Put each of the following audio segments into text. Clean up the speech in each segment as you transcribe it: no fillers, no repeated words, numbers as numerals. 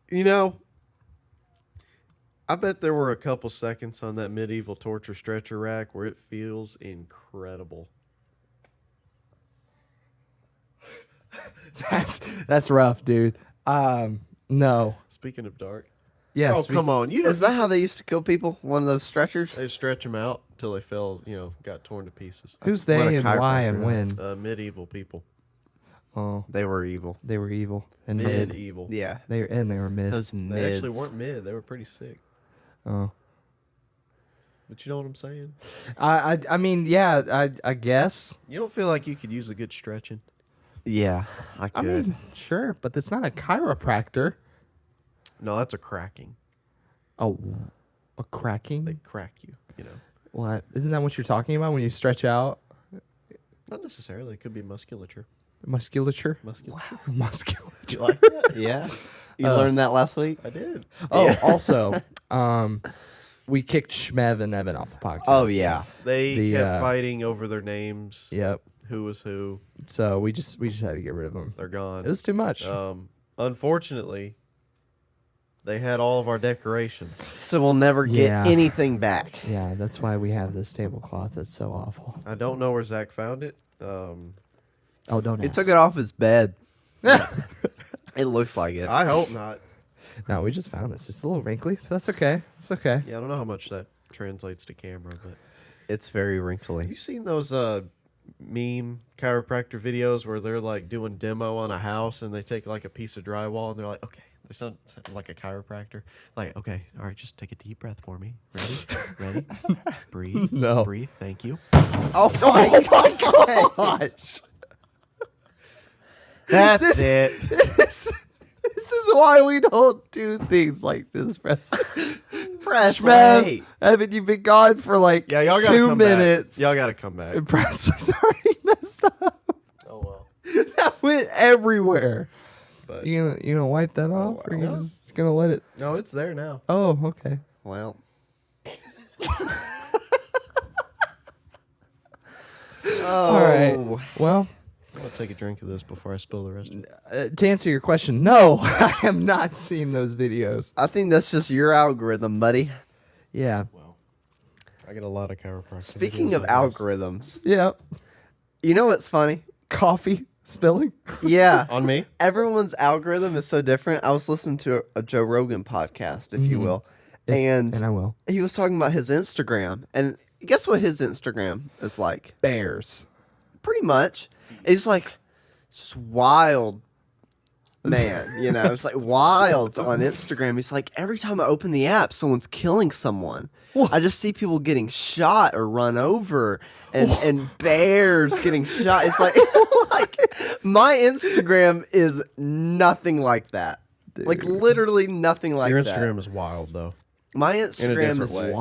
You know, I bet there were a couple seconds on that medieval torture stretcher rack where it feels incredible. That's rough, dude. No. Speaking of dark. Yeah. Oh, come on. You Is that how they used to kill people? One of those stretchers? They stretch them out until they fell, got torn to pieces. Who's What a they and why and chiropractor when? Medieval people. Oh, They were evil. they were evil and mid. Medieval. Yeah. They were mid. Those They mids. actually weren't mid. They were pretty sick. Oh. But you know what I'm saying? I mean, yeah, I guess. You don't feel like you could use a good stretching? Yeah, I could. I mean, sure, but it's not a chiropractor. No, that's a cracking. Oh, a cracking? They crack you, What? Isn't that what you're talking about when you stretch out? Not necessarily. It could be musculature. Musculature? Musculature. Musculature. Do you like that? Yeah. You learned that last week? I did. Oh, also, we kicked Shmev and Evan off the podcast. Oh, yeah. They The, kept fighting over their names. Yep. Who was who. So we just had to get rid of them. They're gone. It was too much. Unfortunately, they had all of our decorations. So we'll never get Yeah. anything back. Yeah, that's why we have this tablecloth that's so awful. I don't know where Zach found it. Oh, don't He ask. took it off his bed. It looks like it. I hope not. No, we just found this. Just a little wrinkly. That's okay. It's okay. Yeah, I don't know how much that translates to camera, but It's very have wrinkly. you seen those meme chiropractor videos where they're like doing demo on a house and they take like a piece of drywall and they're like, okay, they sound like a chiropractor. Like, okay, all right, just take a deep breath for me. Ready? Breathe. No. Breathe. Thank you. Oh my gosh. That's it. This is why we don't do things like this, Press. Press Shmev, A. Evan, you've been gone for like Yeah, y'all gotta 2 come minutes. back. Y'all gotta come back. And Press is already messed up. Oh well. That went everywhere. But You gonna wipe that off? Or you wow. just gonna let it? no, it's there now. Oh, okay. Well. All right. Well, I'm gonna take a drink of this before I spill the rest of it. to answer your question, no, I have not seen those videos. I think that's just your algorithm, buddy. Yeah. Well, I get a lot of chiropractic. Speaking videos of like this. algorithms, Yeah. you know what's funny? Coffee spilling. Yeah. on me, Everyone's algorithm is so different. I was listening to a Joe Rogan podcast, if you will, and And I will. he was talking about his Instagram. And guess what his Instagram is like? Bears. Pretty much. It's like just wild man, it's like wild on Instagram. He's like, every time I open the app, someone's killing someone. I just see people getting shot or run over and bears getting shot. It's like, my Instagram is nothing like that. Like literally nothing like your that. Instagram is wild though. My Instagram different is way.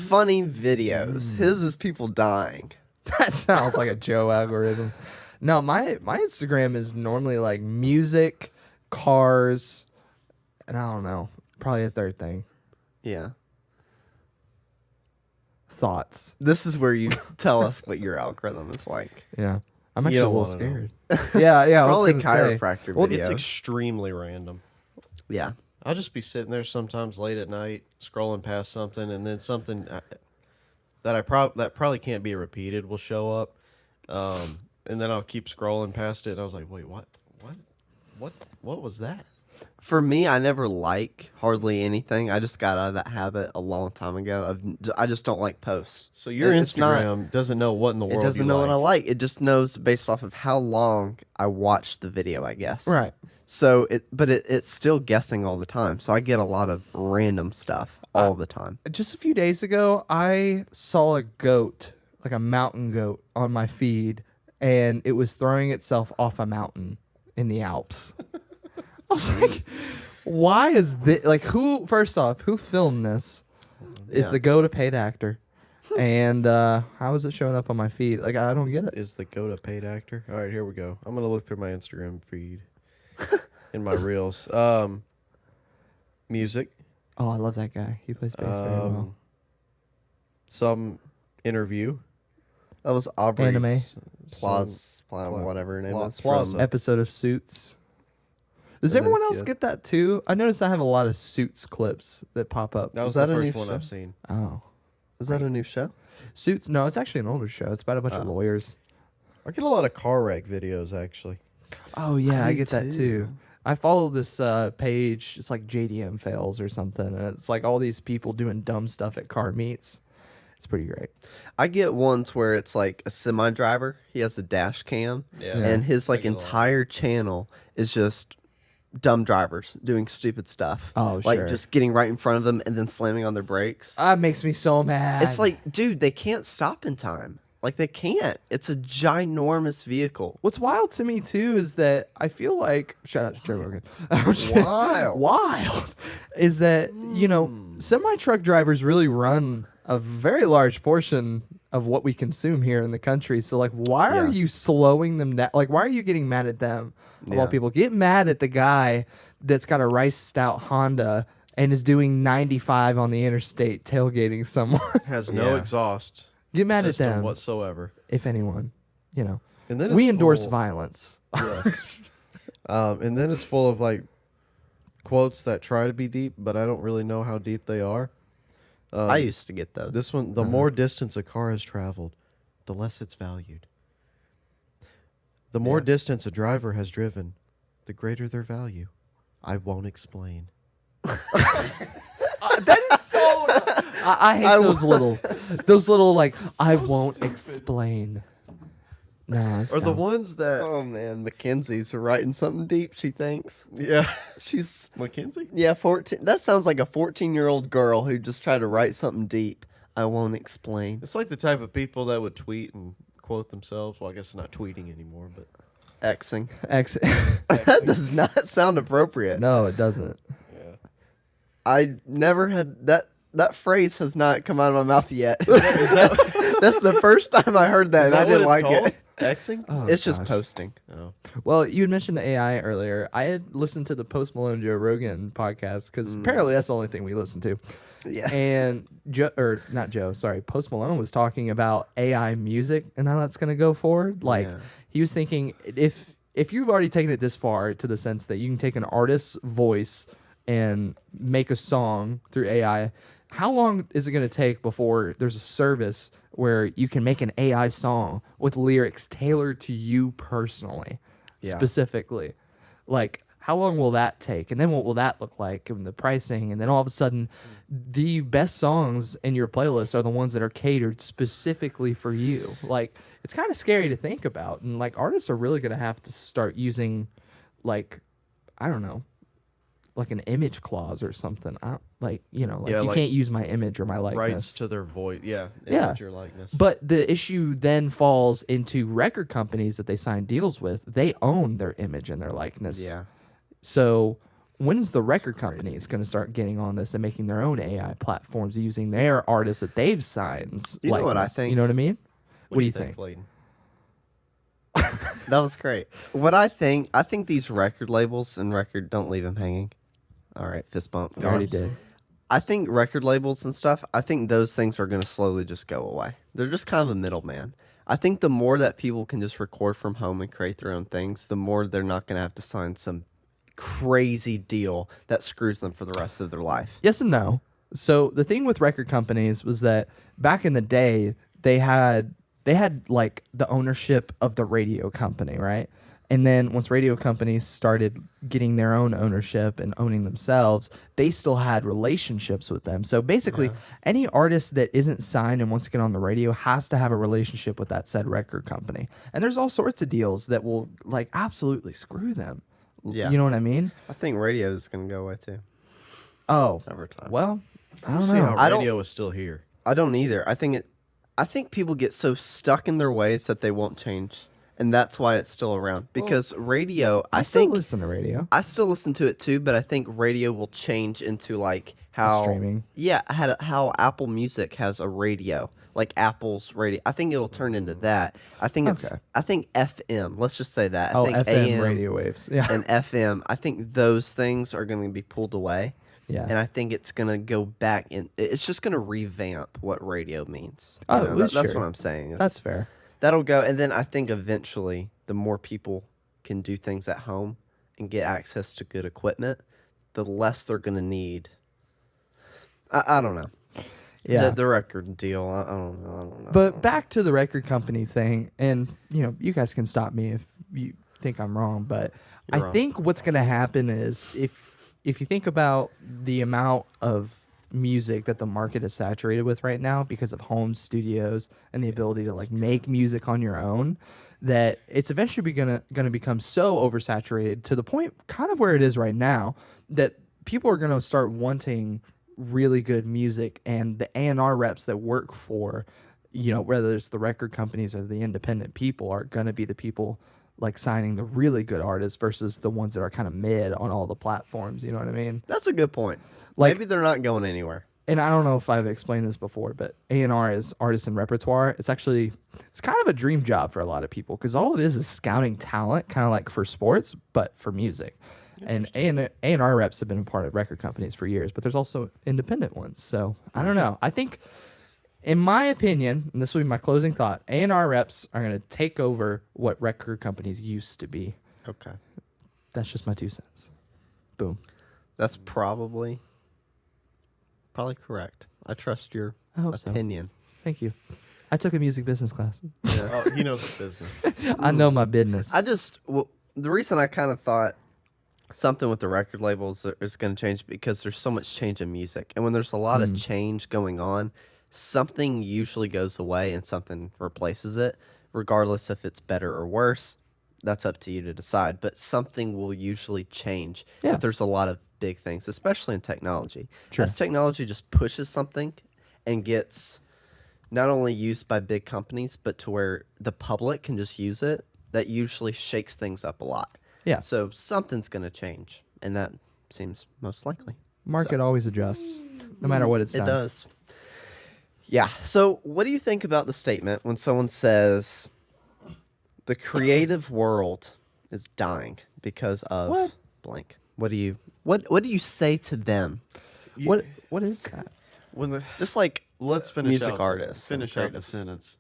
funny videos. His is people dying. That sounds like a Joe algorithm. No, my Instagram is normally like music, cars, and I don't know. Probably a third thing. Yeah. Thoughts. This is where you tell us what your algorithm is like. Yeah. I'm You actually a don't little wanna know. scared. Yeah. Probably I was gonna say. chiropractor Well, videos. It's extremely random. Yeah. I'll just be sitting there sometimes late at night scrolling past something, and then something that probably can't be repeated will show up, and then I'll keep scrolling past it, and I was like, wait, what was that? For me, I never like hardly anything. I just got out of that habit a long time ago. I just don't like posts. So your It's not- Instagram doesn't know what in the world It doesn't know what I like. It just knows based off of how long I watched the video, I guess. Right. So it's still guessing all the time. So I get a lot of random stuff all the time. Just a few days ago, I saw a goat, like a mountain goat, on my feed, and it was throwing itself off a mountain in the Alps. I was like, why is this? Like, first off, who filmed this? Is Yeah. the goat a paid actor? And how is it showing up on my feed? Like, I don't get it. Is the goat a paid actor? All right, here we go. I'm gonna look through my Instagram feed. in my reels. Music. Oh, I love that guy. He plays bass very well. Some interview. That was Aubrey Anime. whatever her name is. Plaza. From, Episode of Suits. Does And then everyone else Kid. get that too? I notice I have a lot of Suits clips that pop up. That was that the a new first one show? I've seen. Oh. is that a new show? Suits? No, it's actually an older show. It's about a bunch of lawyers. I get a lot of car wreck videos actually. Oh yeah, I I do get that too. I follow this page. It's like JDM fails or something, and it's like all these people doing dumb stuff at car meets. It's pretty great. I get ones where it's like a semi driver. He has a dash cam, Yeah. and his like I get a lot. entire channel is just dumb drivers doing stupid stuff. Oh, like sure. just getting right in front of them and then slamming on their brakes. That makes me so mad. It's like, dude, they can't stop in time. Like they can't. It's a ginormous vehicle. what's wild to me too is that I feel like shout out to Joe Rogan. Wild. Wild is that semi truck drivers really run a very large portion of what we consume here in the country. So like, why are Yeah. you slowing them down? Like, why are you getting mad at them? Of all Yeah. people, get mad at the guy that's got a Rice Stout Honda and is doing 95 on the interstate tailgating someone. Has no Yeah. exhaust Get mad at system them, whatsoever. if anyone. And then We it's endorse full- violence. Yes. And then it's full of like quotes that try to be deep, but I don't really know how deep they are. I used to get those. This one, the more distance a car has traveled, the less it's valued. The more distance a driver has driven, the greater their value. I won't explain. That is so. I hate those little like I won't explain. No, it's Or the dumb. ones that, Oh man, Mackenzie's writing something deep. She thinks yeah, she's Mackenzie. 14. That sounds like a 14-year-old girl who just tried to write something deep. I won't explain. It's like the type of people that would tweet and quote themselves. Well, I guess not tweeting anymore, but Xing. Ex- That does not sound appropriate. no, it doesn't. yeah. I never had that. That phrase has not come out of my mouth yet. That's the first time I heard that, Is and I that what didn't it's like called? it. Xing? Oh, It's just gosh. posting. Oh. Well, you had mentioned the AI earlier. I had listened to the Post Malone Joe Rogan podcast because apparently that's the only thing we listen to. Yeah. And Post Malone was talking about AI music and how that's going to go forward. Like Yeah. he was thinking if you've already taken it this far to the sense that you can take an artist's voice and make a song through AI, how long is it going to take before there's a service where you can make an AI song with lyrics tailored to you personally, Yeah. specifically? Like, how long will that take? And then what will that look like? And the pricing. And then all of a sudden, the best songs in your playlist are the ones that are catered specifically for you. Like, it's kind of scary to think about. And, like, artists are really going to have to start using, like, I don't know, like an image clause or something. You like can't use my image or my likeness. Rights to their voice. Yeah. Yeah. Image or likeness. But the issue then falls into record companies that they sign deals with. They own their image and their likeness. Yeah. So when's the record companies going to start getting on this and making their own AI platforms using their artists that they've signed? You know what I likeness? think? You know what I mean? What do you think? Clayton? That was great. What I think these record labels and record don't leave them hanging. All right, fist bump. I Go already on. did. I think record labels and stuff, I think those things are going to slowly just go away. They're just kind of a middleman. I think the more that people can just record from home and create their own things, the more they're not going to have to sign some crazy deal that screws them for the rest of their life. Yes and no. So the thing with record companies was that back in the day they had like the ownership of the radio company, right? And then once radio companies started getting their own ownership and owning themselves, they still had relationships with them. So basically, any artist that isn't signed and wants to get on the radio has to have a relationship with that said record company. And there's all sorts of deals that will like absolutely screw them. Yeah. You know what I mean? I think radio is going to go away too Oh, over time. well, I don't See how know. I don't- radio is still here. I don't either. I think people get so stuck in their ways that they won't change. And that's why it's still around. Because radio, I still think listen to radio. I still listen to it too, but I think radio will change into like how Streaming. Yeah, how Apple Music has a radio like Apple's radio. I think it'll turn into that. I think it's. Okay. I think FM. Let's just say that. I Oh, think FM AM radio waves. Yeah. and FM. I think those things are going to be pulled away. Yeah. And I think it's going to go back in. It's just going to revamp what radio means. You Oh, know, well, that's sure. what I'm saying. It's- That's fair. That'll go, and then I think eventually, the more people can do things at home and get access to good equipment, the less they're going to need. I don't know. Yeah. The record deal. I don't know. I don't know. But back to the record company thing, and you guys can stop me if you think I'm wrong, but You're I wrong. think what's going to happen is if you think about the amount of music that the market is saturated with right now because of home studios and the ability to like make music on your own, that it's eventually gonna become so oversaturated to the point kind of where it is right now that people are gonna start wanting really good music, and the A&R reps that work for, whether it's the record companies or the independent people, are gonna be the people like signing the really good artists versus the ones that are kind of mid on all the platforms. You know what I mean? That's a good point. Like- Maybe they're not going anywhere. And I don't know if I've explained this before, but A&R is artist and repertoire. It's kind of a dream job for a lot of people because all it is scouting talent, kind of like for sports, but for music. And A&R reps have been a part of record companies for years, but there's also independent ones. So I don't know. I think, in my opinion, and this will be my closing thought, A&R reps are going to take over what record companies used to be. Okay. That's just my 2 cents. Boom. That's probably correct. I trust your I hope so. opinion. Thank you. I took a music business class. Oh, he knows the business. I know my business. The reason I kind of thought something with the record labels is going to change because there's so much change in music. And when there's a lot of change going on, something usually goes away and something replaces it, regardless if it's better or worse. That's up to you to decide. But something will usually change Yeah. if there's a lot of big things, especially in technology. Sure. As technology just pushes something and gets not only used by big companies, but to where the public can just use it, that usually shakes things up a lot. Yeah. So something's going to change, and that seems most likely. Market always adjusts, no matter what it's It done. does. Yeah. So what do you think about the statement when someone says the creative world is dying because of What? blank? What do you say to them? What is that? When the Just like let's finish music out, artists and Finish out the creative. sentence.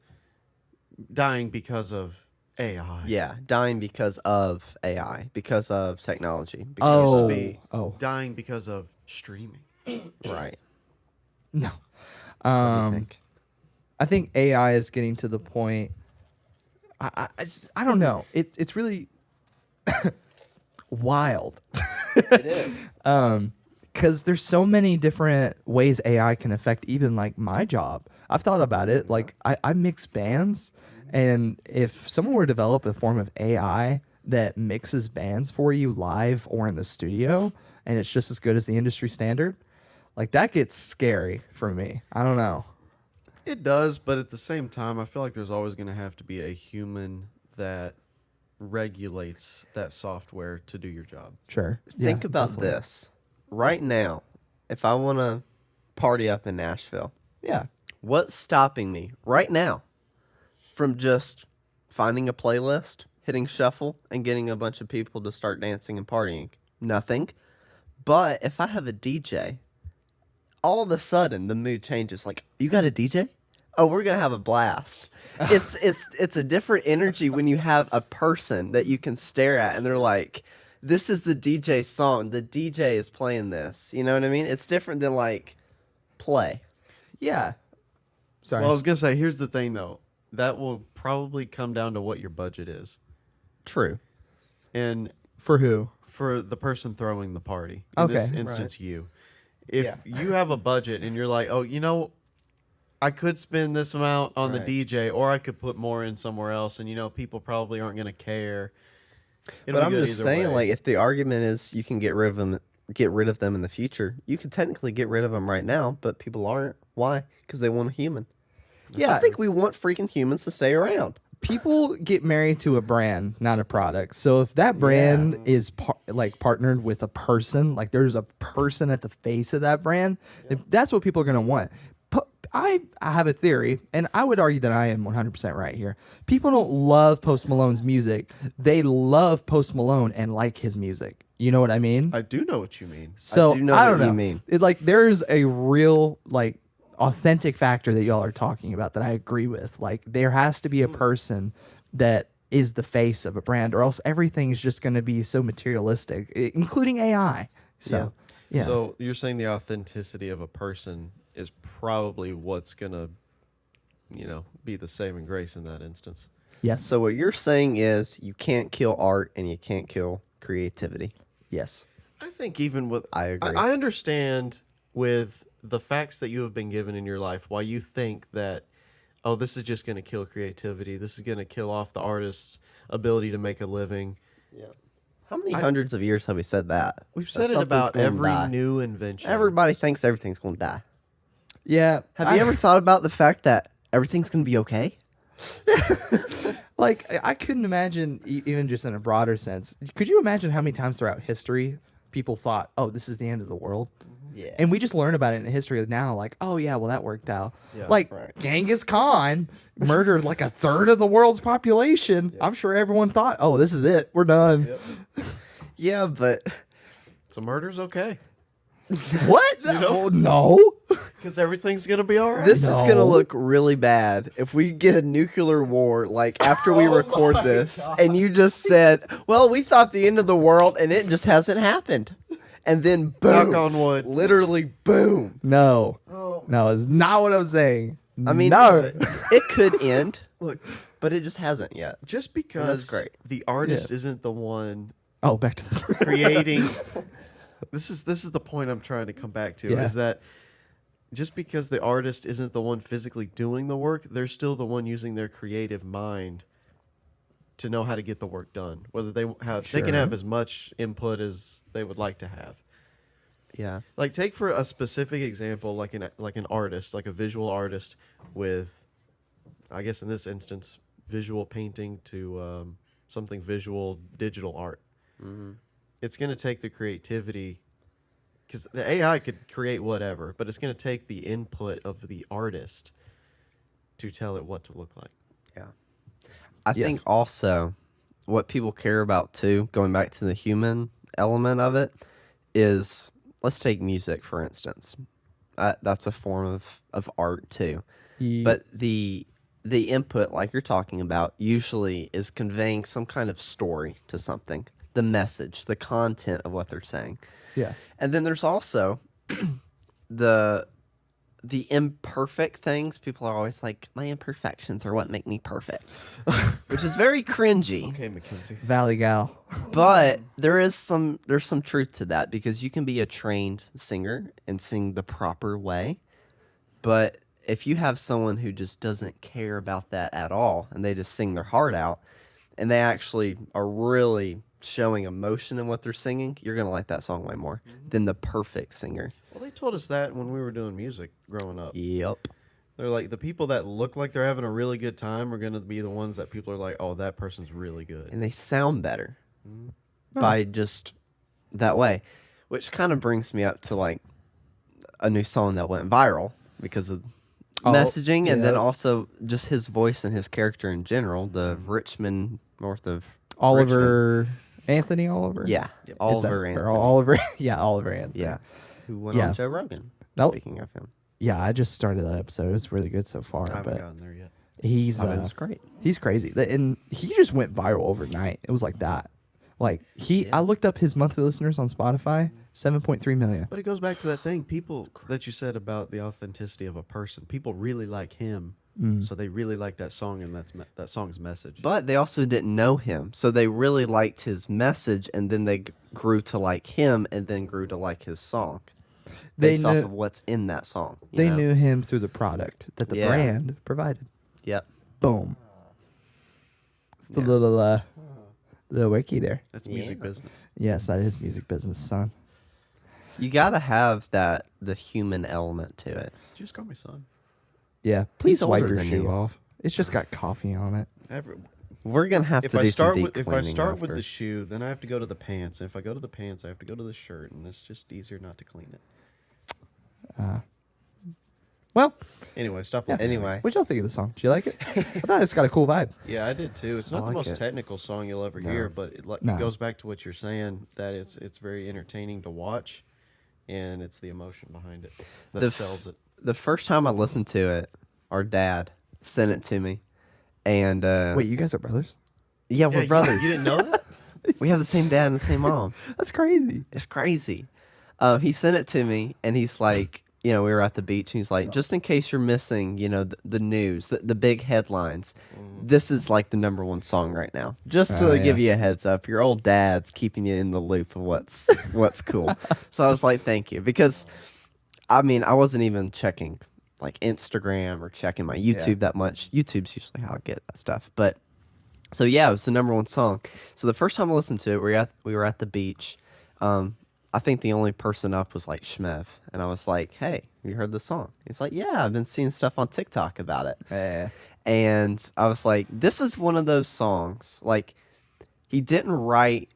Dying because of AI. Yeah, dying because of AI, because of technology. Because Oh, be dying because of streaming. right. no. What do you think? I think AI is getting to the point. I don't know. It's really wild. It is. Because there's so many different ways AI can affect even like my job. I've thought about it. Like I mix bands, and if someone were to develop a form of AI that mixes bands for you live or in the studio, and it's just as good as the industry standard, like that gets scary for me. I don't know. It does, but at the same time, I feel like there's always going to have to be a human that regulates that software to do your job. Sure. Think Yeah, about definitely. this. Right now, if I want to party up in Nashville, Yeah. what's stopping me right now from just finding a playlist, hitting shuffle, and getting a bunch of people to start dancing and partying? Nothing. But if I have a DJ, all of a sudden the mood changes. Like, you got a DJ? Oh, we're gonna have a blast. It's a different energy when you have a person that you can stare at and they're like, this is the DJ song. The DJ is playing this. You know what I mean? It's different than like play. Yeah. Sorry. Well, I was going to say, here's the thing, though. That will probably come down to what your budget is. True. And for who? for the person throwing the party, in this Okay, instance, you. If you have a budget and you're like, oh, I could spend this amount on Right. the DJ, or I could put more in somewhere else, and people probably aren't going to care. It'll But be I'm good just either saying, way. like, if the argument is you can get rid of them in the future, you can technically get rid of them right now, but people aren't. Why? Because they want a human. Yeah. I think we want freaking humans to stay around. People get married to a brand, not a product. So if that brand is partnered with a person, like there's a person at the face of that brand, that's what people are gonna want. I have a theory, and I would argue that I am 100% right here. People don't love Post Malone's music. They love Post Malone and like his music. You know what I mean? I do know what you mean. So do know I what don't you know. mean. It, like there's a real like authentic factor that y'all are talking about that I agree with. Like there has to be a person that is the face of a brand, or else everything's just going to be so materialistic, including AI. So yeah. So you're saying the authenticity of a person is probably what's gonna, be the saving grace in that instance. Yes. So what you're saying is you can't kill art and you can't kill creativity. Yes. I think even with I agree. I understand with the facts that you have been given in your life why you think that, oh, this is just going to kill creativity. This is going to kill off the artist's ability to make a living. Yeah. How many hundreds of years have we said that? We've That said it something's about gonna every die? new invention. Everybody thinks everything's going to die. Yeah. Have you ever thought about the fact that everything's going to be okay? Like I couldn't imagine even just in a broader sense. Could you imagine how many times throughout history people thought, "Oh, this is the end of the world"? Yeah. And we just learn about it in history now, like, oh yeah, well that worked out. Yeah, like right. Genghis Khan murdered like a third of the world's population. I'm sure everyone thought, oh, this is it, we're done. Yeah, but So murder's okay What? Oh, no. because everything's going to be all right. this is going to No. look really bad if we get a nuclear war like after we record this and you just said, "Well, we thought the end of the world and it just hasn't happened." And then boom. Knock on wood. Literally boom. No. No, it's not what I'm saying. I mean, no. it could end, Look, but it just hasn't yet. just because great. the artist isn't the one Oh, back to this. creating this is the point I'm trying to come back to, Yeah. is that just because the artist isn't the one physically doing the work, they're still the one using their creative mind to know how to get the work done. Whether they can Sure. have as much input as they would like to have. Yeah. Like take for a specific example, like an artist, like a visual artist with, I guess in this instance, visual painting to something visual, digital art. It's going to take the creativity, because the AI could create whatever, but it's going to take the input of the artist to tell it what to look like. Yeah. I Yes. think also what people care about too, going back to the human element of it, is let's take music for instance. That's a form of art too. But the input, like you're talking about, usually is conveying some kind of story to something, the message, the content of what they're saying. Yeah. And then there's also the imperfect things. People are always like, my imperfections are what make me perfect, which is very cringy. Okay, Mackenzie. Valley Gal. But there's some truth to that, because you can be a trained singer and sing the proper way. But if you have someone who just doesn't care about that at all and they just sing their heart out and they actually are really showing emotion in what they're singing, you're going to like that song way more than the perfect singer. Well, they told us that when we were doing music growing up. Yep. They're like, the people that look like they're having a really good time are going to be the ones that people are like, oh, that person's really good. And they sound better by just that way, which kind of brings me up to like a new song that went viral because of messaging, and then yeah. also just his voice and his character in general. The Richmond, north of Oliver Anthony Oliver. Richmond. Yeah, Is that- Oliver or Anthony. Oliver. Yeah, Oliver Anthony. Yeah, who went Yeah. on Joe Rogan. Nope. Speaking of him, Yeah, I just started that episode. It was really good so far. I haven't But gotten there yet. he's it was great. he's crazy. And he just went viral overnight. It was like that. Like I looked up his monthly listeners on Spotify, 7.3 million. But it goes back to that thing, people that you said about the authenticity of a person. People really like him, so they really like that song and that song's message. But they also didn't know him, so they really liked his message, and then they grew to like him, and then grew to like his song. They Based off knew of what's in that song. you they know? knew him through the product that the Yeah. brand provided. Yep. Boom. It's the Yeah. little wiki there. That's music business. Yes, that is music business, son. You gotta have the human element to it. Just call me son. Yeah, please wipe older your than shoe you. off. It's just got coffee on it. We're gonna have If to I do start some with deep if I cleaning start with after. the shoe, then I have to go to the pants. And if I go to the pants, I have to go to the shirt, and it's just easier not to clean it. Well, Anyway, stop. yeah. looking at me. Anyway, What'd y'all think of the song? Did you like it? I thought it's got a cool vibe. Yeah, I did too. It's I not the like most it. technical song you'll ever No. hear, but it No. goes back to what you're saying that it's very entertaining to watch, and it's the emotion behind it that The- sells it. the first time I listened to it, our dad sent it to me, and Wait, you guys are brothers? yeah, Yeah, we're brothers. You didn't know that? We have the same dad and the same mom. That's crazy. It's crazy. He sent it to me, and he's like, we were at the beach, and he's like, just in case you're missing, the news, the big headlines, this is like the number one song right now. Just to Oh, give yeah. you a heads up, your old dad's keeping you in the loop of what's cool. So I was like, thank you, because I mean, I wasn't even checking like Instagram or checking my YouTube that much. YouTube's usually how I get that stuff, but. So yeah, it was the number one song. So the first time I listened to it, we were at the beach. I think the only person up was like Shmev, and I was like, "Hey, have you heard the song?" He's like, "Yeah, I've been seeing stuff on TikTok about it." Yeah. And I was like, "This is one of those songs. Like, he didn't write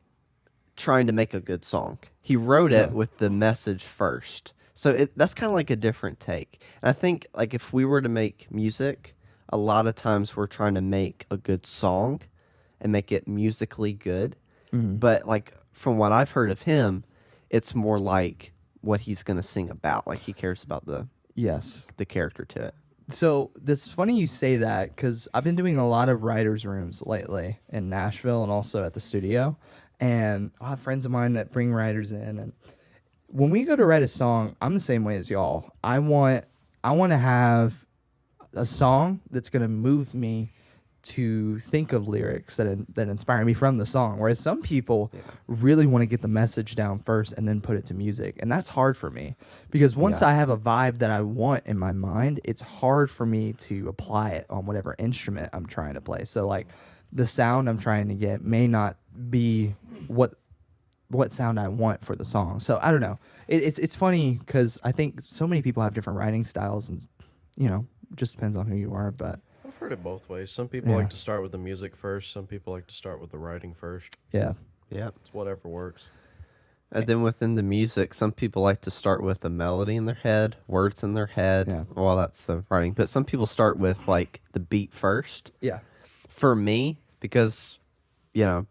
trying to make a good song. He wrote it with the message first. So that's kind of like a different take. And I think like if we were to make music, a lot of times we're trying to make a good song and make it musically good. But like from what I've heard of him, it's more like what he's going to sing about. Like he cares about Yes. the character to it. So this funny you say that because I've been doing a lot of writers' rooms lately in Nashville and also at the studio, and I have friends of mine that bring writers in. And when we go to write a song, I'm the same way as y'all. I want to have a song that's gonna move me to think of lyrics that inspire me from the song. Whereas some people really want to get the message down first and then put it to music, and that's hard for me because once I have a vibe that I want in my mind, it's hard for me to apply it on whatever instrument I'm trying to play. So like the sound I'm trying to get may not be what sound I want for the song. So I don't know. It's funny because I think so many people have different writing styles, and just depends on who you are. But I've heard it both ways. Some people Yeah. like to start with the music first. Some people like to start with the writing first. yeah, Yeah. It's whatever works. And then within the music, some people like to start with a melody in their head, words in their head. Yeah. Well, that's the writing. But some people start with like the beat first. yeah, For me, because,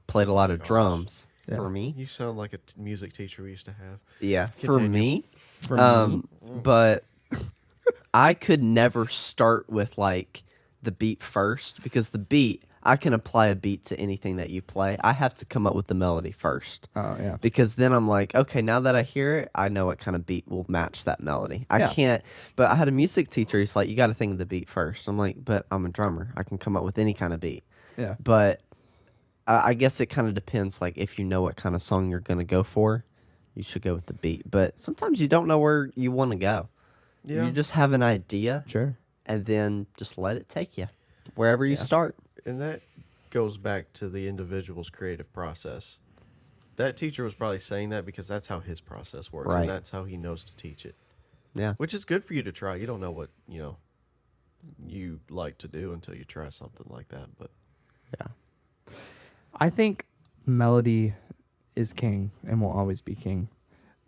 played a lot of drums. Yeah. For me. You sound like a music teacher we used to have. Yeah. For Continue. me. for me. But I could never start with like the beat first because the beat, I can apply a beat to anything that you play. I have to come up with the melody first. Oh yeah, Because then I'm like, okay, now that I hear it, I know what kind of beat will match that melody. I Yeah. can't, but I had a music teacher. He's like, you got to think of the beat first. I'm like, but I'm a drummer. I can come up with any kind of beat. yeah. But I guess it kind of depends. Like, if you know what kind of song you're going to go for, you should go with the beat. But sometimes you don't know where you want to go. Yeah. You just have an idea Sure. and then just let it take you wherever you start. And that goes back to the individual's creative process. That teacher was probably saying that because that's how his process works, Right. and that's how he knows to teach it. Yeah. Which is good for you to try. You don't know what you like to do until you try something like that. But Yeah. I think melody is king and will always be king.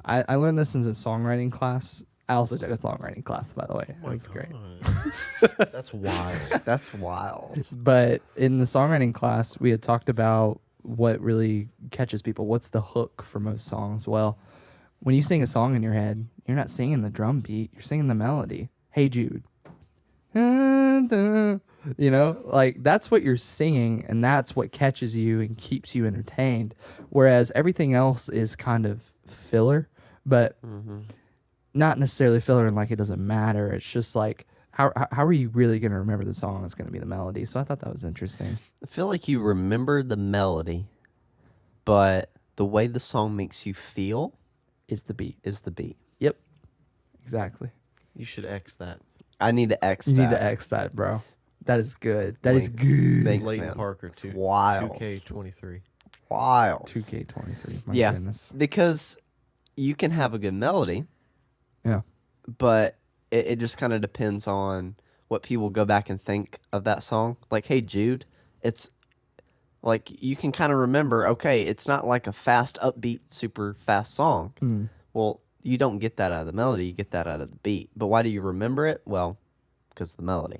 I learned this in a songwriting class. I also took a songwriting class, by the way. That was great. That's wild. That's wild. But in the songwriting class, we had talked about what really catches people. What's the hook for most songs? Well, when you sing a song in your head, you're not singing the drum beat, you're singing the melody. Hey Jude. Like that's what you're singing, and that's what catches you and keeps you entertained. Whereas everything else is kind of filler, but not necessarily filler and like it doesn't matter. It's just like how are you really going to remember the song? It's going to be the melody. So I thought that was interesting. I feel like you remember the melody, but the way the song makes you feel Is the beat. is the beat. Yep. Exactly. You should X that. I need to X You that. need to X that, bro. That is good. That is Thanks. good. Thanks, Leighton man. Parker, It's 2, wild. 2K23. Wild. 2K23. My Yeah, goodness. because you can have a good melody, Yeah. but it just kind of depends on what people go back and think of that song. Like, Hey Jude, it's like you can kind of remember, okay, it's not like a fast, upbeat, super fast song. Well, you don't get that out of the melody. You get that out of the beat. But why do you remember it? Well, because of the melody.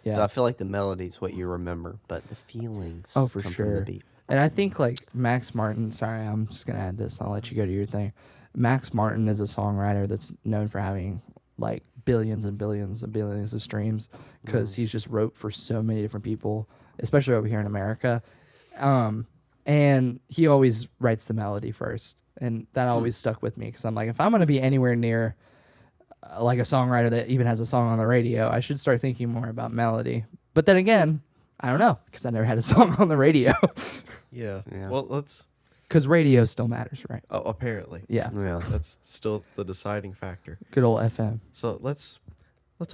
Yeah. So I feel like the melody is what you remember, but the feelings Oh, for come from sure. the beat. And I think like Max Martin, sorry, I'm just gonna add this. I'll let you go to your thing. Max Martin is a songwriter that's known for having like billions and billions and billions of streams because he's just wrote for so many different people, especially over here in America. And he always writes the melody first, and that always stuck with me because I'm like, if I'm gonna be anywhere near like a songwriter that even has a song on the radio, I should start thinking more about melody. But then again, I don't know because I never had a song on the radio. Yeah. Yeah. Well, let's. Because radio still matters, right? Oh, apparently. Yeah. Yeah. That's still the deciding factor. Good old FM. So let's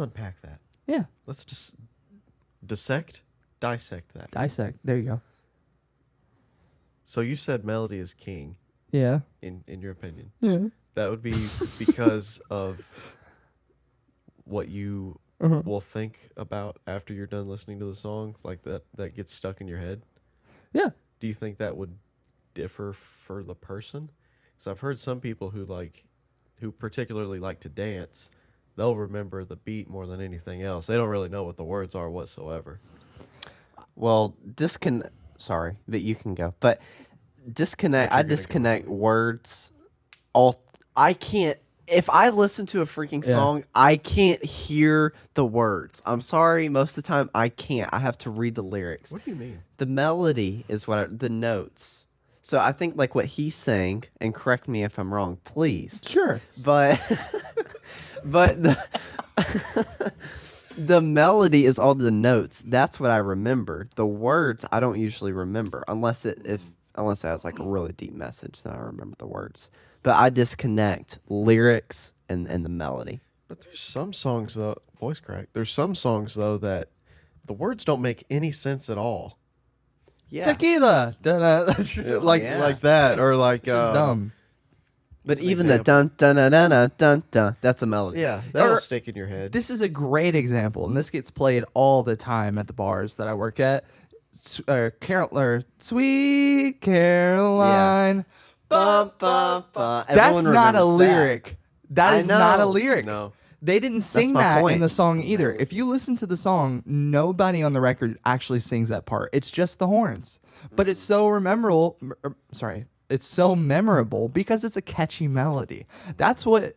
unpack that. Yeah. Let's just dissect, dissect that. Dissect. There you go. So you said melody is king, Yeah. in your opinion. Yeah. That would be because of what you Uh-huh. will think about after you're done listening to the song, like that gets stuck in your head. Yeah. Do you think that would differ for the person? Because I've heard some people who particularly like to dance, they'll remember the beat more than anything else. They don't really know what the words are whatsoever. Well, sorry, but you can go. But disconnect. But you're I gonna go. disconnect words. I can't. If I listen to a freaking Yeah. song, I can't hear the words. I'm sorry. Most of the time, I can't. I have to read the lyrics. What do you mean? The melody is the notes. So I think like what he's saying, and correct me if I'm wrong, please. Sure. But but the melody is all the notes. That's what I remember. The words I don't usually remember unless it has like a really deep message, then I remember the words. But I disconnect lyrics and the melody. But there's some songs though, voice crack. There's some songs though that the words don't make any sense at all. Yeah. Tequila. Da-da. That's just Like Yeah. like that, or like dumb. But an even the example. dun dun dun dun dun dun, that's a melody. Yeah, that'll Or- stick in your head. This is a great example, and this gets played all the time at the bars that I work at. Sweet Caroline. Bum, bum, bum. That's Everyone not a remembers that. lyric. That I is not a know. lyric. No. They didn't sing my that in point. the song either. If you listen to the song, nobody on the record actually sings that part. It's just the horns. But it's so it's so memorable because it's a catchy melody. That's what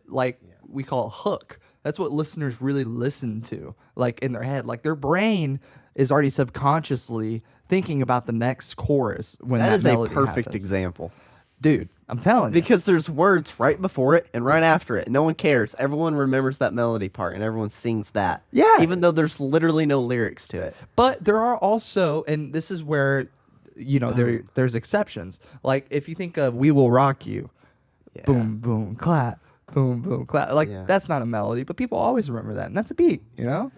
we call a hook. That's what listeners really listen to, like in their head. Like their brain is already subconsciously thinking about the next chorus when That that is a melody perfect happens. example. Dude, I'm telling you. Because there's words right before it and right after it. No one cares. Everyone remembers that melody part and everyone sings that. Yeah. Even though there's literally no lyrics to it. But there are also, and this is where, there's exceptions. Like if you think of "We Will Rock You," Yeah. boom, boom, clap, boom, boom, clap. Like Yeah. that's not a melody, but people always remember that, and that's a beat, you know.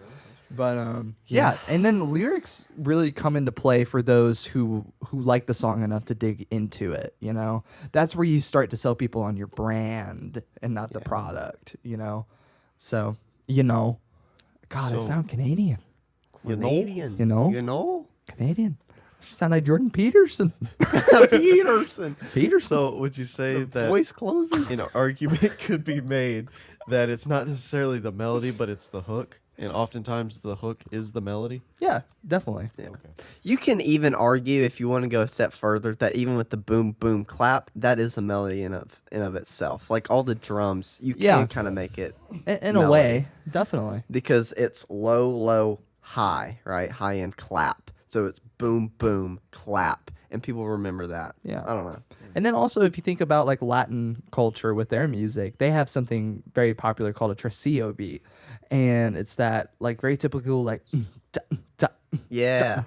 But yeah, and then lyrics really come into play for those who like the song enough to dig into it. You know, that's where you start to sell people on your brand and not the product. You know, so God, I So- sound Canadian. Canadian. You know? You know? Canadian. Sound like Jordan Peterson. Peterson. Peterson. So would you say that Voice closes. an argument could be made that it's not necessarily the melody, but it's the hook, and oftentimes the hook is the melody? Yeah, definitely. You can even argue, if you want to go a step further, that even with the boom boom clap, that is a melody in of itself. Like all the drums, you Yeah. can kind of make it In a melody. way, definitely. because it's low, low, high, right? High end clap. So it's boom boom clap, and people remember that. Yeah. I don't know. And then also, if you think about like Latin culture with their music, they have something very popular called a tresillo beat, and it's that like very typical like Yeah.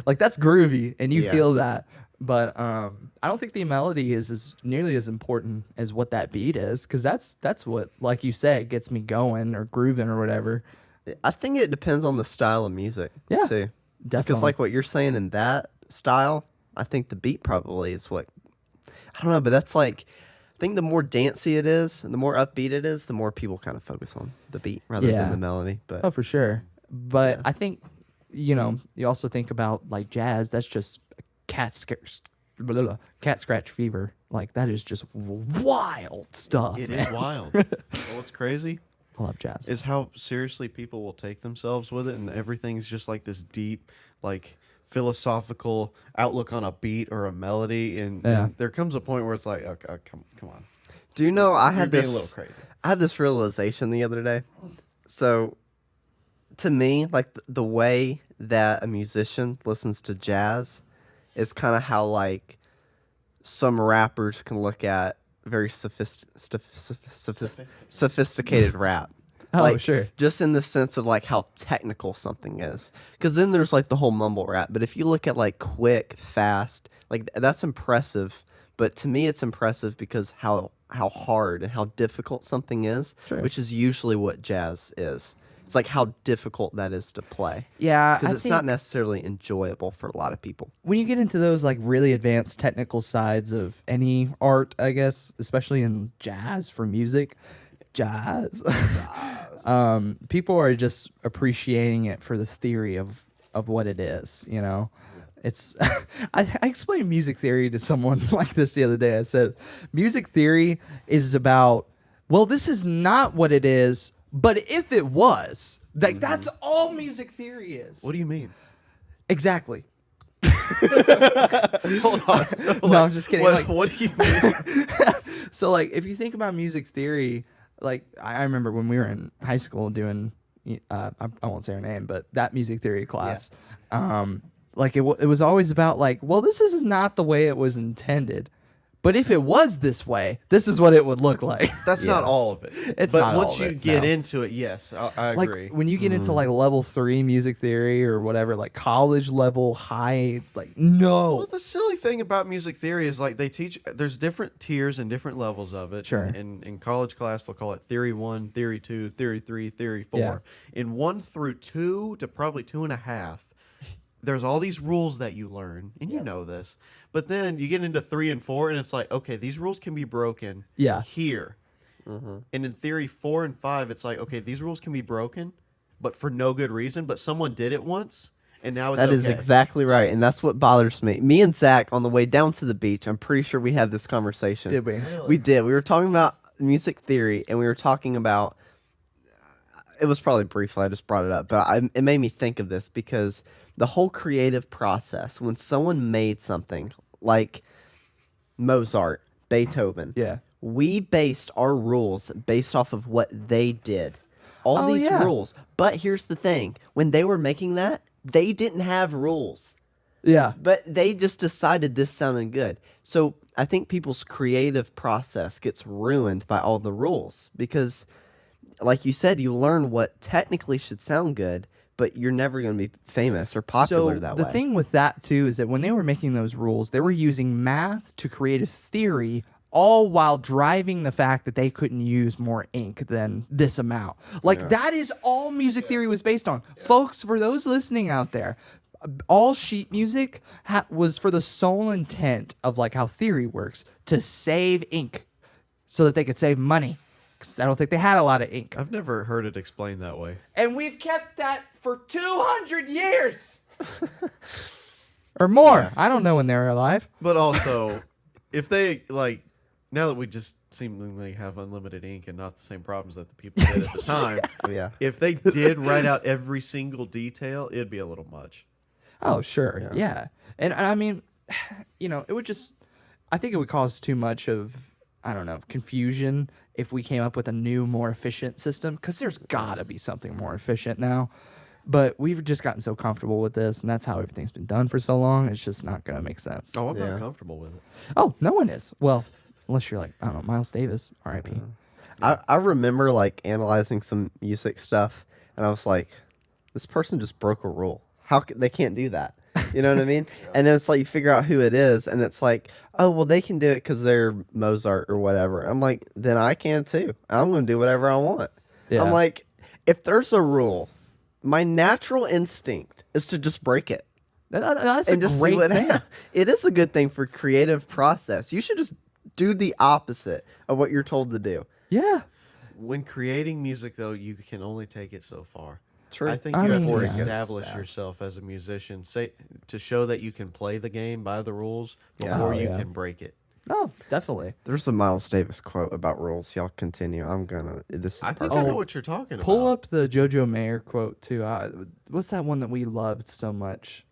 like that's groovy, and you Yeah. feel that. But I don't think the melody is as nearly as important as what that beat is, because that's what, like you said, gets me going or grooving or whatever. I think it depends on the style of music. Yeah, Too. definitely. Because like what you're saying in that style, I think the beat probably is what I don't know, but that's like I think the more dancey it is and the more upbeat it is, the more people kind of focus on the beat rather Yeah. than the melody. But Oh, for sure. But I think, you also think about like jazz. That's just cat scratch fever. Like that is just wild stuff. It man. is wild. Well, what's crazy I love jazz. is how seriously people will take themselves with it, and everything's just like this deep, like philosophical outlook on a beat or a melody, and there comes a point where it's like, okay, come on, Do you know I you're had being this? a little crazy. I had this realization the other day. So, to me, like the way that a musician listens to jazz is kind of how like some rappers can look at very sophisticated rap. Oh, Like, sure. Just in the sense of like how technical something is. Because then there's like the whole mumble rap. But if you look at like quick, fast, like that's impressive. But to me, it's impressive because how hard and how difficult something is, Sure. which is usually what jazz is. It's like how difficult that is to play. Yeah, Because I it's think not necessarily enjoyable for a lot of people. when you get into those like really advanced technical sides of any art, I guess, especially in jazz for music, jazz. People are just appreciating it for the theory of what it is, you know. It's I explained music theory to someone like this the other day. I said music theory is about, well, this is not what it is, but if it was, like that's all music theory is. What do you mean? Exactly. Hold on. No, I'm just kidding. What, Like, what do you mean? so like if you think about music theory, like I remember when we were in high school doing I won't say her name, but that music theory class, like it was always about like, well, this is not the way it was intended, but if it was this way, this is what it would look like. That's not all of it. It's but not all once of you it, get no. into it, yes, I Like agree. when you get into like level 3 music theory or whatever, like college level, high, like no. Well, the silly thing about music theory is like they teach. There's different tiers and different levels of it. Sure. In college class, they'll call it theory 1, theory 2, theory 3, theory 4. Yeah. In 1 through 2 to probably 2.5, there's all these rules that you learn, and you know this. But then you get into 3 and 4, and it's like, okay, these rules can be broken. Yeah. Here. And in theory 4 and 5, it's like, okay, these rules can be broken, but for no good reason. But someone did it once, and now it's That is okay. exactly right. And that's what bothers me. Me and Zach, on the way down to the beach, I'm pretty sure we had this conversation. Did we? We did. We were talking about music theory, and we were talking about. It was probably briefly. I just brought it up, but it made me think of this because the whole creative process, when someone made something like Mozart, Beethoven, Yeah. we based our rules based off of what they did. All Oh, these yeah. rules. But here's the thing: when they were making that, they didn't have rules. Yeah. But they just decided this sounded good. So I think people's creative process gets ruined by all the rules because, like you said, you learn what technically should sound good, but you're never going to be famous or popular So that the way. thing with that too is that when they were making those rules, they were using math to create a theory, all while driving the fact that they couldn't use more ink than this amount. Like that is all music theory was based on. Folks, for those listening out there, all sheet music was for the sole intent of like how theory works, to save ink so that they could save money. 'Cause I don't think they had a lot of ink. I've never heard it explained that way. And we've kept that for 200 years. Or more. I don't know when they were alive. But also, if they like, now that we just seemingly have unlimited ink and not the same problems that the people did at the time, Yeah. if they did write out every single detail, it'd be a little much. Oh, sure. Yeah. And I mean, you know, it would just, I think it would cause too much of, I don't know, confusion if we came up with a new, more efficient system, because there's got to be something more efficient now. But we've just gotten so comfortable with this, and that's how everything's been done for so long. It's just not going to make sense. Oh, I'm Yeah. not comfortable with it. Oh, no one is. Well, unless you're like, I don't know, Miles Davis, R.I.P. I remember like analyzing some music stuff, and I was like, this person just broke a rule. They can't do that? You know what I mean? And then it's like you figure out who it is, and it's like, oh well, they can do it because they're Mozart or whatever. I'm like, then I can too. I'm going to do whatever I want. Yeah. I'm like, if there's a rule, my natural instinct is to just break it That's a and just see great what thing. happens. It is a good thing for creative process. You should just do the opposite of what you're told to do. Yeah. When creating music, though, you can only take it so far. True. I think I you have mean, to yeah. establish yourself as a musician, say to show that you can play the game by the rules Yeah. before Oh, you yeah. can break it. No, definitely. There's a Miles Davis quote about rules. Y'all continue. This is I think perfect. I know Oh, what you're talking about. Pull up the JoJo Mayer quote too. What's that one that we loved so much?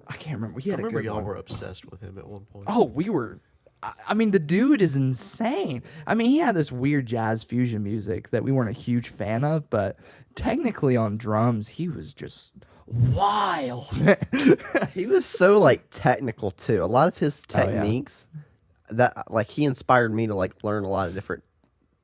I can't remember. He I had a remember good y'all one. were obsessed with him at one point. Oh, we were. I mean, the dude is insane. I mean, he had this weird jazz fusion music that we weren't a huge fan of, but technically on drums, he was just wild. He was so like technical too. A lot of his Oh, yeah. techniques that like he inspired me to like learn a lot of different